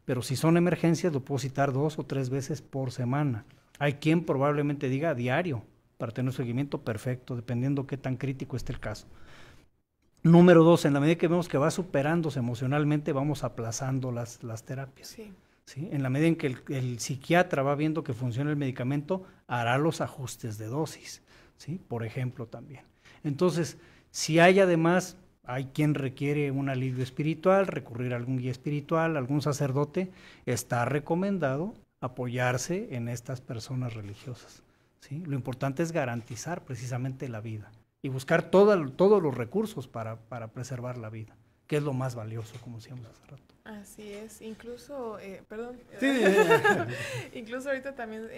pero si son emergencias lo puedo citar 2 o 3 veces por semana. Hay quien probablemente diga diario para tener un seguimiento perfecto, dependiendo qué tan crítico esté el caso. Número 2, en la medida que vemos que va superándose emocionalmente, vamos aplazando las terapias. Sí. ¿Sí? En la medida en que el psiquiatra va viendo que funciona el medicamento, hará los ajustes de dosis, ¿sí? Por ejemplo, también. Entonces, si hay además, hay quien requiere un alivio espiritual, recurrir a algún guía espiritual, algún sacerdote, está recomendado apoyarse en estas personas religiosas, ¿sí? Lo importante es garantizar precisamente la vida y buscar todos los recursos para preservar la vida, que es lo más valioso, como decíamos hace rato. Así es, incluso, perdón, sí. incluso ahorita también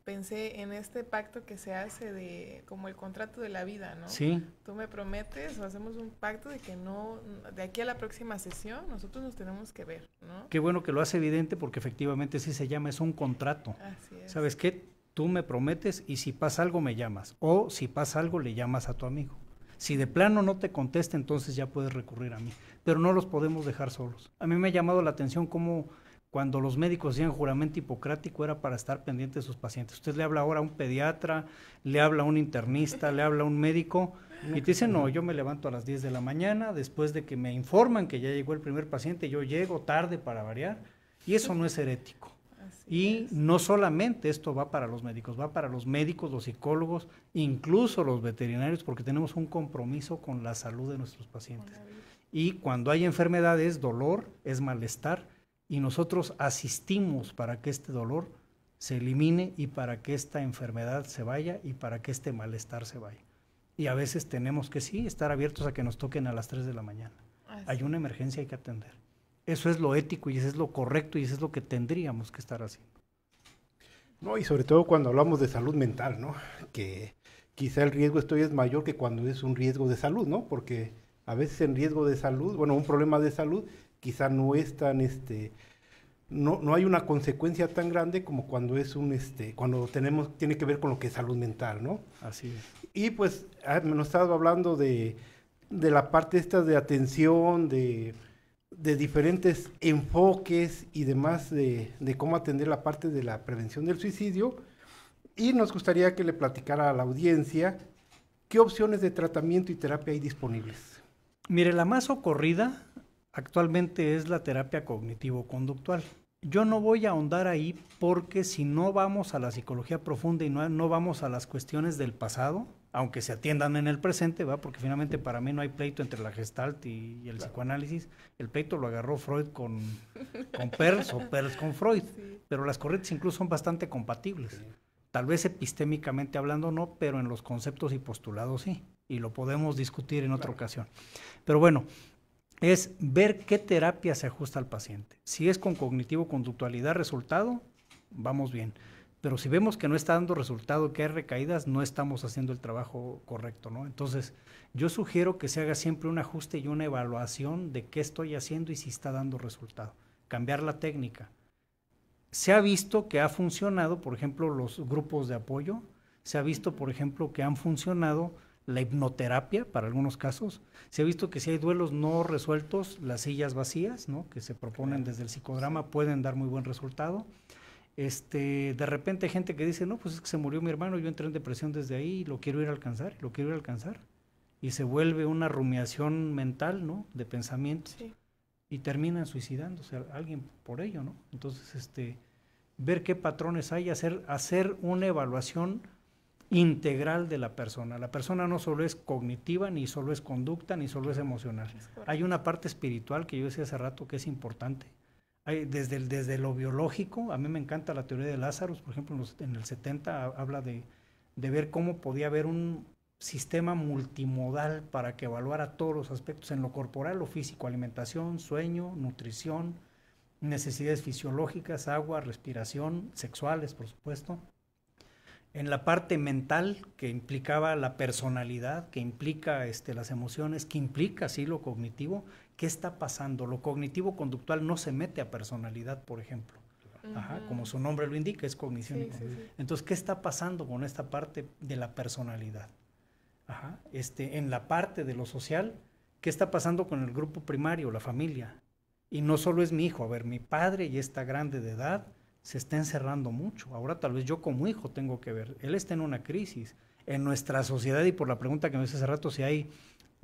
pensé en este pacto que se hace de como el contrato de la vida, ¿no? Sí. Tú me prometes o hacemos un pacto de que no, de aquí a la próxima sesión nosotros nos tenemos que ver, ¿no? Qué bueno que lo hace evidente porque efectivamente sí se llama, es un contrato. Así es. ¿Sabes qué? Tú me prometes y si pasa algo me llamas, o si pasa algo le llamas a tu amigo. Si de plano no te contesta, entonces ya puedes recurrir a mí. Pero no los podemos dejar solos. A mí me ha llamado la atención cómo cuando los médicos hacían juramento hipocrático era para estar pendiente de sus pacientes. Usted le habla ahora a un pediatra, le habla a un internista, le habla a un médico y te dicen, no, yo me levanto a las 10 de la mañana después de que me informan que ya llegó el primer paciente, yo llego tarde para variar y eso no es herético. Y no solamente esto va para los médicos, va para los médicos, los psicólogos, incluso los veterinarios, porque tenemos un compromiso con la salud de nuestros pacientes. Y cuando hay enfermedades, dolor, es malestar, y nosotros asistimos para que este dolor se elimine y para que esta enfermedad se vaya y para que este malestar se vaya. Y a veces tenemos que sí, estar abiertos a que nos toquen a las 3 de la mañana. Hay una emergencia, hay que atender. Eso es lo ético y eso es lo correcto y eso es lo que tendríamos que estar haciendo. No, y sobre todo cuando hablamos de salud mental, ¿no? Que quizá el riesgo es mayor que cuando es un riesgo de salud, ¿no? Porque a veces en riesgo de salud, bueno, un problema de salud quizá no es tan, no hay una consecuencia tan grande como cuando es cuando tiene que ver con lo que es salud mental, ¿no? Así es. Y pues nos estaba hablando de la parte esta de atención, de diferentes enfoques y demás de cómo atender la parte de la prevención del suicidio, y nos gustaría que le platicara a la audiencia qué opciones de tratamiento y terapia hay disponibles. Mire, la más ocurrida actualmente es la terapia cognitivo-conductual. Yo no voy a ahondar ahí porque si no vamos a la psicología profunda y no vamos a las cuestiones del pasado, aunque se atiendan en el presente, ¿va? Porque finalmente para mí no hay pleito entre la Gestalt y el psicoanálisis. El pleito lo agarró Freud con Peirce o Peirce con Freud, sí. Pero las corrientes incluso son bastante compatibles. Sí. Tal vez epistémicamente hablando no, pero en los conceptos y postulados sí, y lo podemos discutir en otra ocasión. Pero bueno, es ver qué terapia se ajusta al paciente. Si es con cognitivo-conductualidad resultado, vamos bien. Pero si vemos que no está dando resultado, que hay recaídas, no estamos haciendo el trabajo correcto, ¿no? Entonces, yo sugiero que se haga siempre un ajuste y una evaluación de qué estoy haciendo y si está dando resultado. Cambiar la técnica. Se ha visto que ha funcionado, por ejemplo, los grupos de apoyo. Se ha visto, por ejemplo, que han funcionado la hipnoterapia para algunos casos. Se ha visto que si hay duelos no resueltos, las sillas vacías, ¿no?, que se proponen desde el psicodrama, pueden dar muy buen resultado. De repente hay gente que dice, no, pues es que se murió mi hermano, yo entré en depresión desde ahí, lo quiero ir a alcanzar, lo quiero ir a alcanzar. Y se vuelve una rumiación mental, ¿no?, de pensamientos. Sí. Y terminan suicidándose a alguien por ello, ¿no? Entonces, ver qué patrones hay, hacer una evaluación integral de la persona. La persona no solo es cognitiva, ni solo es conducta, ni solo es emocional. Hay una parte espiritual que yo decía hace rato que es importante. Desde lo biológico, a mí me encanta la teoría de Lázaro, por ejemplo, en el 70 habla de ver cómo podía haber un sistema multimodal para que evaluara todos los aspectos en lo corporal, lo físico, alimentación, sueño, nutrición, necesidades fisiológicas, agua, respiración, sexuales, por supuesto. En la parte mental, que implicaba la personalidad, que implica las emociones, que implica, sí, lo cognitivo. ¿Qué está pasando? Lo cognitivo-conductual no se mete a personalidad, por ejemplo. Ajá, como su nombre lo indica, es cognición. Sí, sí. Entonces, ¿qué está pasando con esta parte de la personalidad? Ajá, en la parte de lo social, ¿qué está pasando con el grupo primario, la familia? Y no solo es mi hijo, a ver, mi padre ya está grande de edad, se está encerrando mucho. Ahora tal vez yo como hijo tengo que ver, él está en una crisis. En nuestra sociedad, y por la pregunta que me hice hace rato, si hay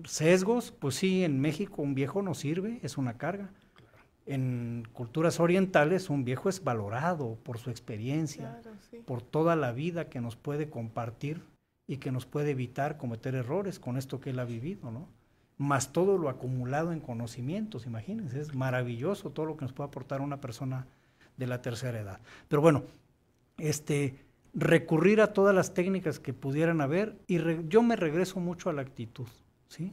sesgos, pues sí, en México un viejo no sirve, es una carga. Claro. En culturas orientales un viejo es valorado por su experiencia, claro, sí, por toda la vida que nos puede compartir y que nos puede evitar cometer errores con esto que él ha vivido, ¿no? Más todo lo acumulado en conocimientos, imagínense, es maravilloso todo lo que nos puede aportar una persona de la tercera edad. Pero bueno, recurrir a todas las técnicas que pudieran haber, y yo me regreso mucho a la actitud, ¿sí?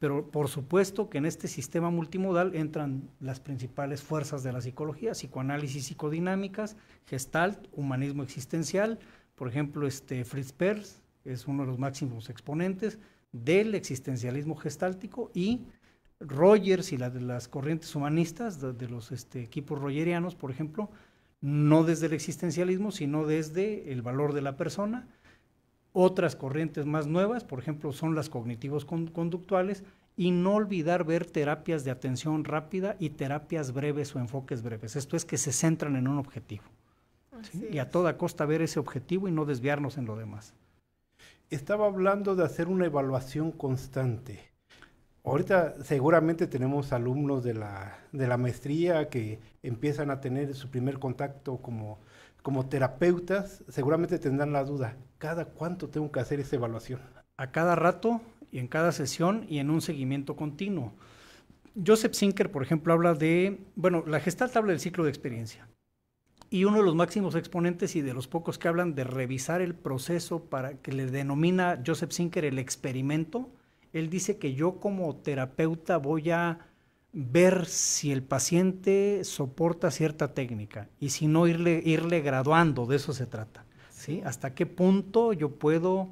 Pero por supuesto que en este sistema multimodal entran las principales fuerzas de la psicología: psicoanálisis psicodinámicas, Gestalt, humanismo existencial. Por ejemplo, Fritz Perls es uno de los máximos exponentes del existencialismo gestáltico, y Rogers y las corrientes humanistas de los equipos rogerianos, por ejemplo, no desde el existencialismo, sino desde el valor de la persona. Otras corrientes más nuevas, por ejemplo, son las cognitivos conductuales, y no olvidar ver terapias de atención rápida y terapias breves o enfoques breves. Esto es, que se centran en un objetivo, ¿sí? Y a toda costa ver ese objetivo y no desviarnos en lo demás. Estaba hablando de hacer una evaluación constante. Ahorita seguramente tenemos alumnos de la maestría que empiezan a tener su primer contacto como terapeutas. Seguramente tendrán la duda, ¿cada cuánto tengo que hacer esa evaluación? A cada rato, y en cada sesión, y en un seguimiento continuo. Joseph Zinker, por ejemplo, habla la Gestalt habla del ciclo de experiencia. Y uno de los máximos exponentes y de los pocos que hablan de revisar el proceso, para que le denomina Joseph Zinker el experimento. Él dice que yo como terapeuta voy a ver si el paciente soporta cierta técnica, y si no, irle graduando, de eso se trata, ¿sí? Hasta qué punto yo puedo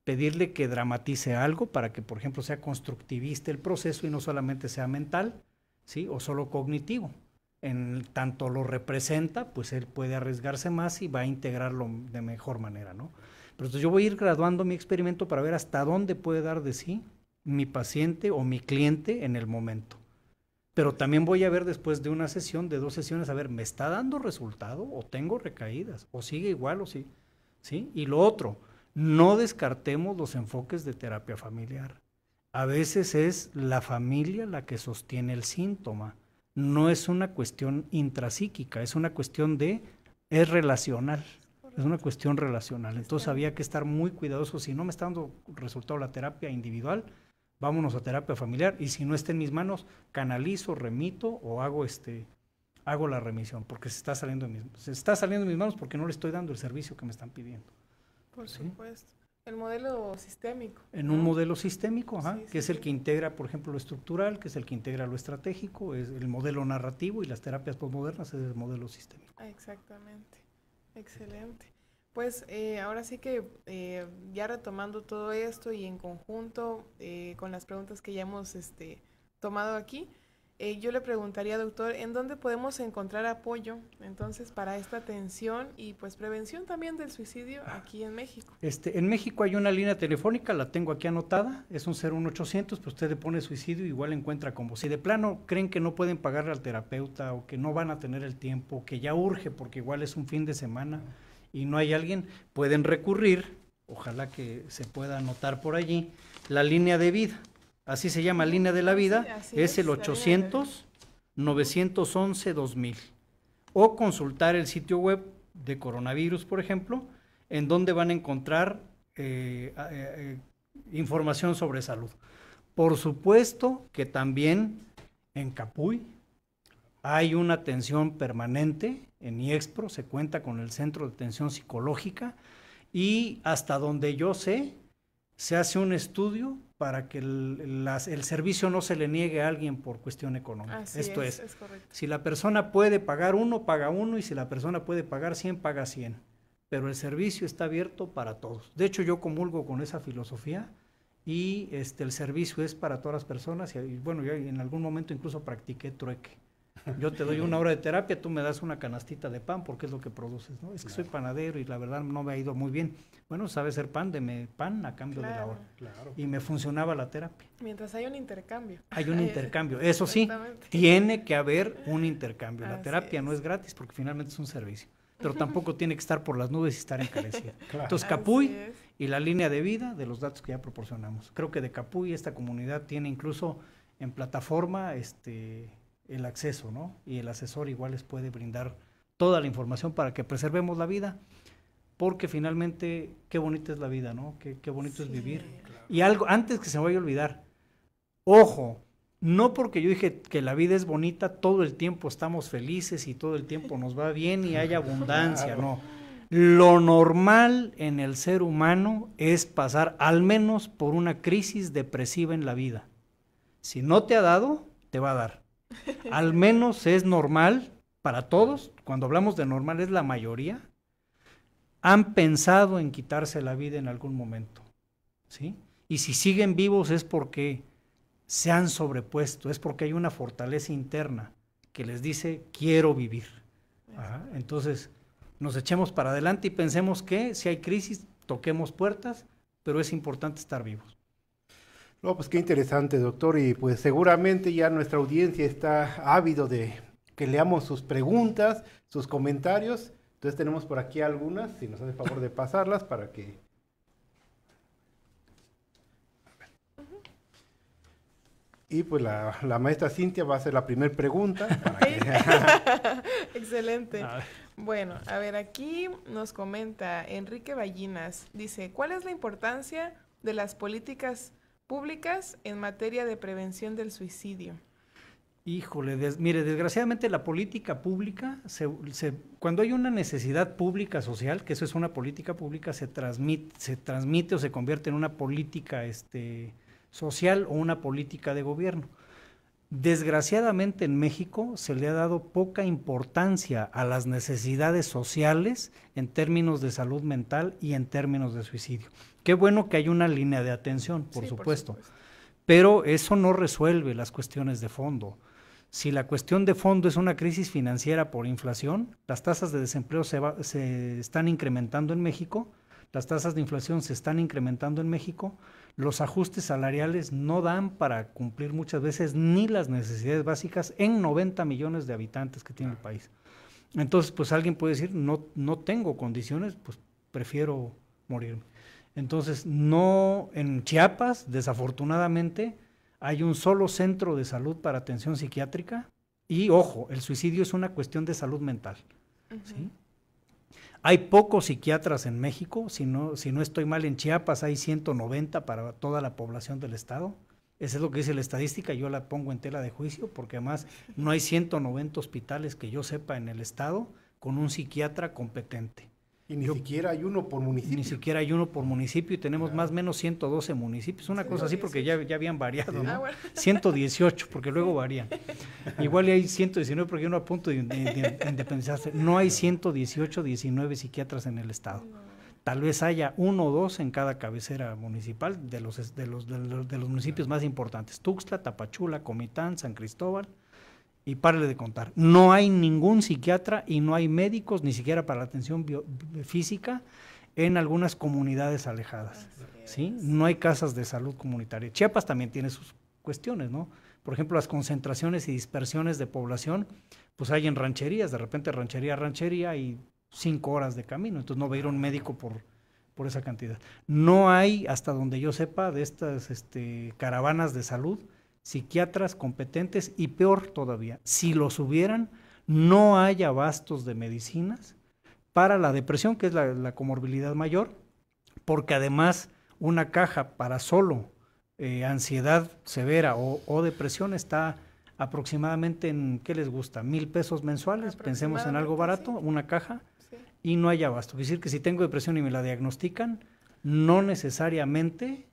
pedirle que dramatice algo para que, por ejemplo, sea constructivista el proceso y no solamente sea mental, ¿sí? O solo cognitivo. En tanto lo representa, pues él puede arriesgarse más y va a integrarlo de mejor manera, ¿no? Pero entonces yo voy a ir graduando mi experimento para ver hasta dónde puede dar de sí mi paciente o mi cliente en el momento. Pero también voy a ver después de una sesión, de 2 sesiones, a ver, ¿me está dando resultado o tengo recaídas? ¿O sigue igual o sí? ¿Sí? Y lo otro, no descartemos los enfoques de terapia familiar. A veces es la familia la que sostiene el síntoma. No es una cuestión intrapsíquica, es una cuestión es relacional. Es una cuestión relacional. Entonces había que estar muy cuidadosos. Si no me está dando resultado la terapia individual, vámonos a terapia familiar, y si no está en mis manos, canalizo, remito o hago la remisión, porque se está saliendo de mis manos porque no le estoy dando el servicio que me están pidiendo. Por supuesto. El modelo sistémico. En un modelo sistémico, Sí, que es sí, el que integra, por ejemplo, lo estructural, que es el que integra lo estratégico, es el modelo narrativo, y las terapias postmodernas es el modelo sistémico. Exactamente. Excelente. Pues ahora sí que ya retomando todo esto y en conjunto con las preguntas que ya hemos tomado aquí, yo le preguntaría, doctor, ¿en dónde podemos encontrar apoyo entonces para esta atención y pues prevención también del suicidio aquí en México? En México hay una línea telefónica, la tengo aquí anotada, es un 01800, pues usted le pone suicidio, igual encuentra como. Si de plano creen que no pueden pagarle al terapeuta o que no van a tener el tiempo, que ya urge porque igual es un fin de semana y no hay alguien, pueden recurrir, ojalá que se pueda anotar por allí, la línea de vida. Así se llama, línea de la vida, Sí, es el la línea de la vida. 800-911-2000. O consultar el sitio web de coronavirus, por ejemplo, en donde van a encontrar información sobre salud. Por supuesto que también en Capuy hay una atención permanente, en IEXPRO se cuenta con el Centro de Atención Psicológica y hasta donde yo sé, se hace un estudio para que el servicio no se le niegue a alguien por cuestión económica. Así Esto es es, correcto. si la persona puede pagar uno, paga uno, y si la persona puede pagar 100, paga 100. Pero el servicio está abierto para todos. De hecho, yo comulgo con esa filosofía y el servicio es para todas las personas. Y bueno, yo en algún momento incluso practiqué trueque. Yo te doy 1 hora de terapia, tú me das una canastita de pan porque es lo que produces, ¿no? Es que soy panadero y la verdad no me ha ido muy bien. Bueno, sabes hacer pan, deme pan a cambio de la hora. Claro. Y me funcionaba la terapia. Mientras hay un intercambio. Hay un intercambio, eso sí, Exactamente. tiene que haber un intercambio. La Así terapia no es. es gratis porque finalmente es un servicio, pero tampoco tiene que estar por las nubes y estar encarecida. Claro. Entonces, Así Capuy es. y la línea de vida de los datos que ya proporcionamos. Creo que de Capuy esta comunidad tiene incluso en plataforma el acceso, ¿no? Y el asesor igual les puede brindar toda la información para que preservemos la vida, porque finalmente qué bonita es la vida, ¿no? Qué bonito es vivir. Y algo, antes que se me vaya a olvidar, ojo, no porque yo dije que la vida es bonita, todo el tiempo estamos felices y todo el tiempo nos va bien y hay abundancia, no. Lo normal en el ser humano es pasar al menos por una crisis depresiva en la vida. Si no te ha dado, te va a dar. Al menos es normal para todos, cuando hablamos de normal es la mayoría, han pensado en quitarse la vida en algún momento, ¿sí? Y si siguen vivos es porque se han sobrepuesto, es porque hay una fortaleza interna que les dice quiero vivir. Ajá. Entonces nos echemos para adelante y pensemos que si hay crisis toquemos puertas, pero es importante estar vivos. No, pues qué interesante, doctor, y pues seguramente ya nuestra audiencia está ávido de que leamos sus preguntas, sus comentarios. Entonces tenemos por aquí algunas, si nos hace favor de pasarlas para que... Y pues la maestra Cintia va a hacer la primera pregunta. Para que... Excelente. Bueno, a ver, aquí nos comenta Enrique Ballinas, dice, ¿cuál es la importancia de las políticas públicas en materia de prevención del suicidio? Híjole, mire, desgraciadamente la política pública, cuando hay una necesidad pública social, que eso es una política pública, se transmite o se convierte en una política social o una política de gobierno. Desgraciadamente en México se le ha dado poca importancia a las necesidades sociales en términos de salud mental y en términos de suicidio. Qué bueno que hay una línea de atención, por supuesto, pero eso no resuelve las cuestiones de fondo. Si la cuestión de fondo es una crisis financiera por inflación, las tasas de desempleo se están incrementando en México, las tasas de inflación se están incrementando en México, los ajustes salariales no dan para cumplir muchas veces ni las necesidades básicas en 90 millones de habitantes que tiene el país. Entonces, pues alguien puede decir, no tengo condiciones, pues prefiero morirme. Entonces, no, en Chiapas, desafortunadamente, hay un solo centro de salud para atención psiquiátrica y, ojo, el suicidio es una cuestión de salud mental, ¿sí? Hay pocos psiquiatras en México, si no estoy mal, en Chiapas hay 190 para toda la población del estado. Eso es lo que dice la estadística, yo la pongo en tela de juicio, porque además no hay 190 hospitales que yo sepa en el estado con un psiquiatra competente. Y ni siquiera hay uno por municipio. Ni siquiera hay uno por municipio y tenemos más o menos 112 municipios, una cosa así porque ya habían variado, ¿no? 118 porque luego varían. Igual hay 119 porque uno a punto de independizarse. No hay 118, 19 psiquiatras en el estado. Tal vez haya 1 o 2 en cada cabecera municipal de los municipios más importantes. Tuxtla, Tapachula, Comitán, San Cristóbal. Y párale de contar. No hay ningún psiquiatra y no hay médicos, ni siquiera para la atención física, en algunas comunidades alejadas. ¿Sí? No hay casas de salud comunitaria. Chiapas también tiene sus cuestiones, ¿no? Por ejemplo, las concentraciones y dispersiones de población, pues hay en rancherías, de repente ranchería a ranchería y 5 horas de camino, entonces no va a ir un médico por esa cantidad. No hay, hasta donde yo sepa, de estas caravanas de salud, psiquiatras competentes y peor todavía, si los hubieran, no hay abastos de medicinas para la depresión, que es la comorbilidad mayor, porque además una caja para solo ansiedad severa o depresión está aproximadamente en, ¿qué les gusta? 1,000 pesos mensuales, pensemos en algo barato, sí. Una caja, sí. Y no hay abasto. Es decir, que si tengo depresión y me la diagnostican, no necesariamente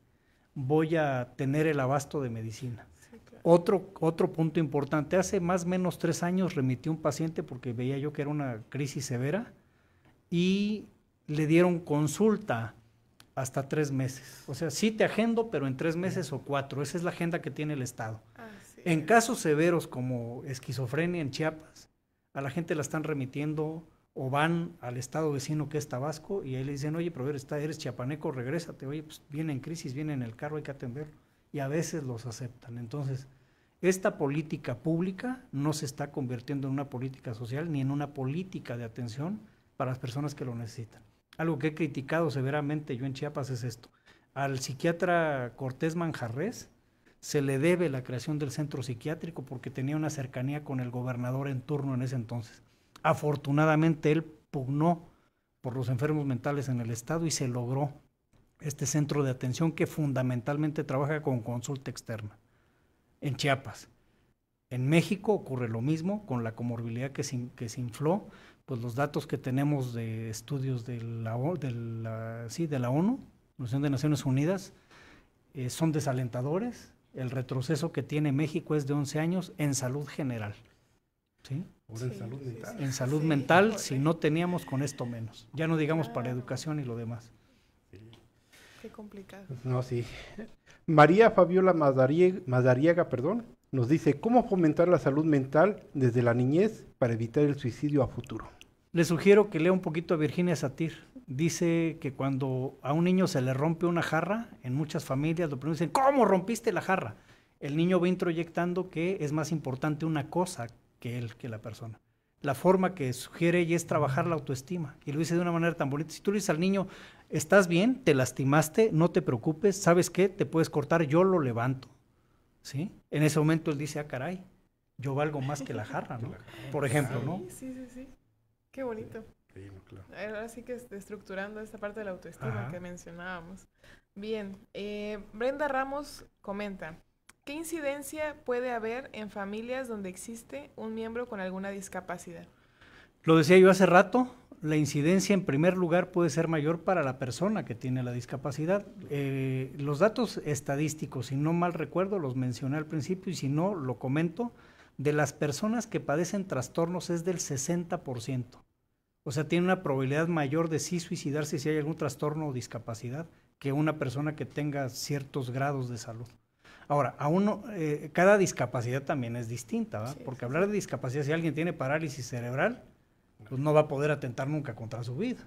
voy a tener el abasto de medicina. Otro punto importante, hace más o menos 3 años remití un paciente porque veía yo que era una crisis severa y le dieron consulta hasta 3 meses. O sea, sí te agendo, pero en 3 meses o 4, esa es la agenda que tiene el Estado. En casos severos como esquizofrenia en Chiapas, a la gente la están remitiendo o van al estado vecino que es Tabasco y ahí le dicen, oye, pero eres chiapaneco, regrésate, oye, pues viene en crisis, viene en el carro, hay que atenderlo. Y a veces los aceptan. Entonces, esta política pública no se está convirtiendo en una política social ni en una política de atención para las personas que lo necesitan. Algo que he criticado severamente yo en Chiapas es esto. Al psiquiatra Cortés Manjarrés se le debe la creación del centro psiquiátrico porque tenía una cercanía con el gobernador en turno en ese entonces. Afortunadamente él pugnó por los enfermos mentales en el estado y se logró este centro de atención que fundamentalmente trabaja con consulta externa en Chiapas. En México ocurre lo mismo con la comorbilidad que se infló, pues los datos que tenemos de estudios de la ONU, Organización de Naciones Unidas, son desalentadores. El retroceso que tiene México es de 11 años en salud general. ¿Sí? En salud mental. En salud mental, si no teníamos con esto menos. Ya no digamos para educación y lo demás. Qué complicado. No, sí. María Fabiola Madariaga, nos dice, ¿cómo fomentar la salud mental desde la niñez para evitar el suicidio a futuro? Le sugiero que lea un poquito a Virginia Satir. Dice que cuando a un niño se le rompe una jarra, en muchas familias lo primero dicen, ¿cómo rompiste la jarra? El niño va introyectando que es más importante una cosa que él, que la persona. La forma que sugiere ella es trabajar la autoestima, y lo dice de una manera tan bonita. Si tú le dices al niño, ¿estás bien? ¿Te lastimaste? No te preocupes, ¿sabes qué? Te puedes cortar, yo lo levanto. ¿Sí? En ese momento él dice, ah, caray, yo valgo más que la jarra, ¿no? Por ejemplo, ¿no? Sí. Qué bonito. Sí, no, claro. Ahora sí que estructurando esta parte de la autoestima que mencionábamos. Bien, Brenda Ramos comenta, ¿qué incidencia puede haber en familias donde existe un miembro con alguna discapacidad? Lo decía yo hace rato, la incidencia en primer lugar puede ser mayor para la persona que tiene la discapacidad. Los datos estadísticos, si no mal recuerdo, los mencioné al principio y si no, lo comento, de las personas que padecen trastornos es del 60%. O sea, tiene una probabilidad mayor de sí suicidarse si hay algún trastorno o discapacidad que una persona que tenga ciertos grados de salud. Ahora, cada discapacidad también es distinta, ¿verdad? Porque hablar de discapacidad, si alguien tiene parálisis cerebral, pues no va a poder atentar nunca contra su vida.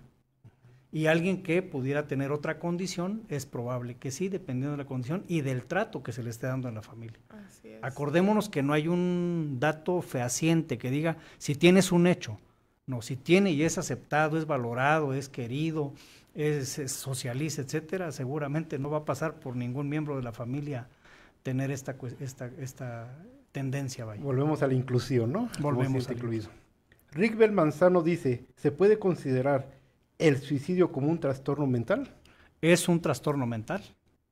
Y alguien que pudiera tener otra condición, es probable que sí, dependiendo de la condición y del trato que se le esté dando en la familia. Así es. Acordémonos que no hay un dato fehaciente que diga, si tienes un hecho. No, si tiene y es aceptado, es valorado, es querido, se socializa, etcétera, seguramente no va a pasar por ningún miembro de la familia tener esta tendencia. Vaya. Volvemos a la inclusión, ¿no? Volvemos a incluido. Rickbel Manzano dice, ¿se puede considerar el suicidio como un trastorno mental? Es un trastorno mental,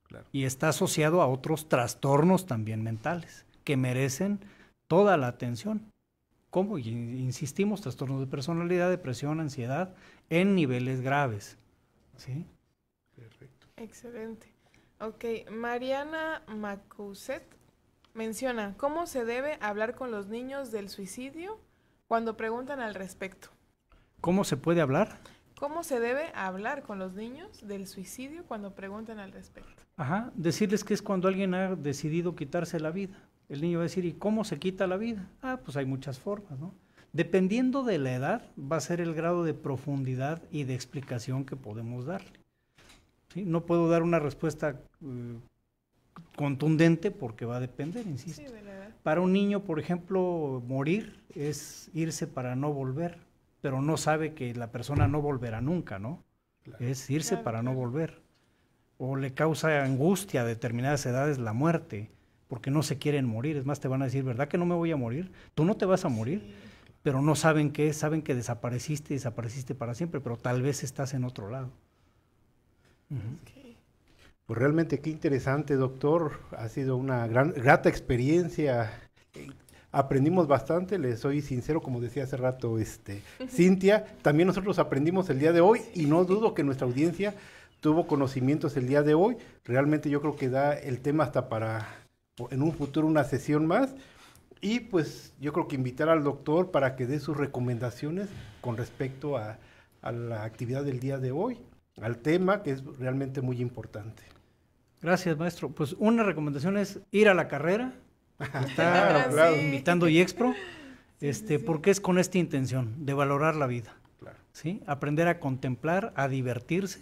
claro. Y está asociado a otros trastornos también mentales que merecen toda la atención. ¿Cómo? Insistimos, trastornos de personalidad, depresión, ansiedad en niveles graves. ¿Sí? Perfecto. Excelente. Ok, Mariana Macuset menciona, ¿cómo se debe hablar con los niños del suicidio cuando preguntan al respecto? ¿Cómo se puede hablar? ¿Cómo se debe hablar con los niños del suicidio cuando preguntan al respecto? Ajá, decirles que es cuando alguien ha decidido quitarse la vida. El niño va a decir, ¿y cómo se quita la vida? Ah, pues hay muchas formas, ¿no? Dependiendo de la edad, va a ser el grado de profundidad y de explicación que podemos darle. ¿Sí? No puedo dar una respuesta contundente porque va a depender, insisto. Sí, de la edad. Para un niño, por ejemplo, morir es irse para no volver, pero no sabe que la persona no volverá nunca, ¿no? Claro. Es irse Claro, para no claro. volver. O le causa angustia a determinadas edades la muerte, porque no se quieren morir. Es más, te van a decir, ¿verdad que no me voy a morir? Tú no te vas a morir, Sí. pero no saben qué es, saben que desapareciste para siempre, pero tal vez estás en otro lado. Ujú. Ok. Pues realmente qué interesante, doctor. Ha sido una grata experiencia. Aprendimos bastante, les soy sincero, como decía hace rato Cintia. También nosotros aprendimos el día de hoy y no dudo que nuestra audiencia tuvo conocimientos el día de hoy. Realmente yo creo que da el tema hasta para en un futuro una sesión más. Y pues yo creo que invitar al doctor para que dé sus recomendaciones con respecto a la actividad del día de hoy, al tema que es realmente muy importante. Gracias, maestro. Pues una recomendación es ir a la carrera. Está Claro, claro. invitando IEXPRO, sí. porque es con esta intención de valorar la vida, Claro. ¿sí? Aprender a contemplar, a divertirse,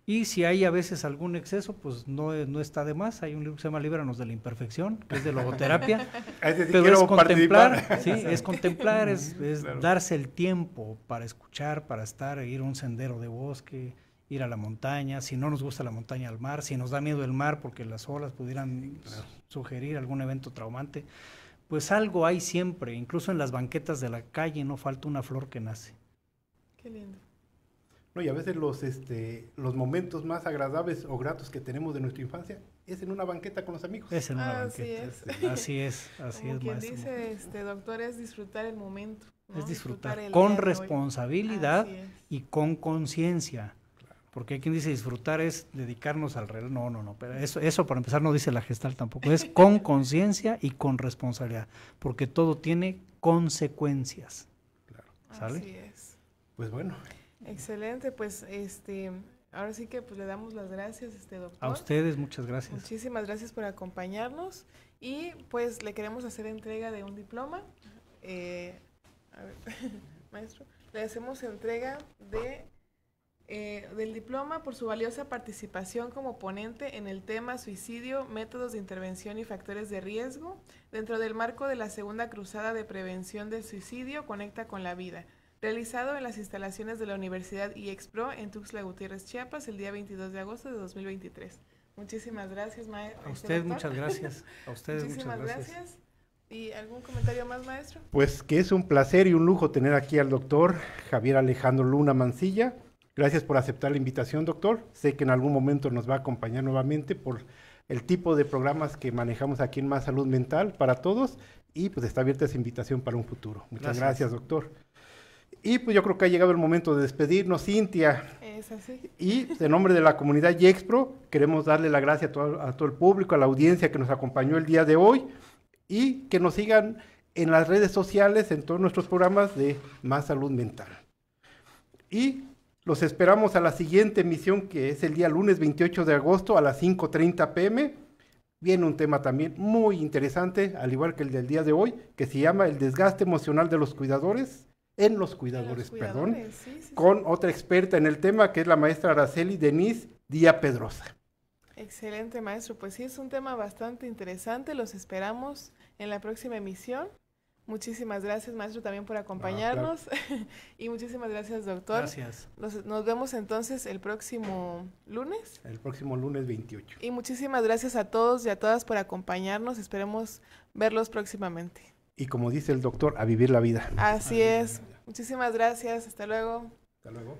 y si hay a veces algún exceso, pues no está de más. Hay un libro que se llama Líbranos de la imperfección, que es de logoterapia, A ese sí pero quiero es contemplar, participar. ¿sí? Es contemplar, es Claro. darse el tiempo para escuchar, para estar, ir a un sendero de bosque, ir a la montaña. Si no nos gusta la montaña, al mar. Si nos da miedo el mar porque las olas pudieran sugerir algún evento traumante, pues algo hay siempre. Incluso en las banquetas de la calle no falta una flor que nace. Qué lindo. No, y a veces los momentos más agradables o gratos que tenemos de nuestra infancia es en una banqueta con los amigos. Es en una Así banqueta. es. Así Como es, quien maestro. dice, doctor, es disfrutar el momento, ¿no? Es disfrutar el con día de hoy. responsabilidad Así es. y con conciencia. Porque hay quien dice disfrutar es dedicarnos al reloj. No, pero eso para empezar no dice la Gestalt tampoco. Es con conciencia y con responsabilidad, porque todo tiene consecuencias. ¿Sale? Así es. Pues bueno, Excelente, pues ahora sí que pues le damos las gracias, doctor. A ustedes muchas gracias. Muchísimas gracias por acompañarnos y pues le queremos hacer entrega de un diploma. A ver, maestro, le hacemos entrega del diploma por su valiosa participación como ponente en el tema suicidio, métodos de intervención y factores de riesgo dentro del marco de la Segunda Cruzada de Prevención del Suicidio Conecta con la Vida, realizado en las instalaciones de la Universidad IEXPRO en Tuxtla Gutiérrez, Chiapas, el día 22 de agosto de 2023. Muchísimas gracias, maestro. A usted muchas gracias. A ustedes Muchísimas muchas gracias. gracias. ¿Y algún comentario más, maestro? pues que es un placer y un lujo tener aquí al doctor Javier Alejandro Luna Mancilla. Gracias por aceptar la invitación, doctor. Sé que en algún momento nos va a acompañar nuevamente por el tipo de programas que manejamos aquí en Más Salud Mental para todos y pues está abierta esa invitación para un futuro. Muchas gracias, doctor. Y pues yo creo que ha llegado el momento de despedirnos, Cintia. Es así. Y en nombre de la comunidad IEXPRO queremos darle la gracia a todo el público, a la audiencia que nos acompañó el día de hoy y que nos sigan en las redes sociales, en todos nuestros programas de Más Salud Mental. Y los esperamos a la siguiente emisión, que es el día lunes 28 de agosto a las 5:30 p.m. Viene un tema también muy interesante, al igual que el del día de hoy, que se llama el desgaste emocional de los cuidadores, Sí. con otra experta en el tema, que es la maestra Araceli Denise Díaz Pedrosa. Excelente, maestro. Pues sí, es un tema bastante interesante. Los esperamos en la próxima emisión. Muchísimas gracias, maestro, también por acompañarnos. Claro. Y muchísimas gracias, doctor. Gracias. Nos vemos entonces el próximo lunes. El próximo lunes 28. Y muchísimas gracias a todos y a todas por acompañarnos. Esperemos verlos próximamente. Y como dice el doctor, a vivir la vida. Así es. Muchísimas gracias. Hasta luego. Hasta luego.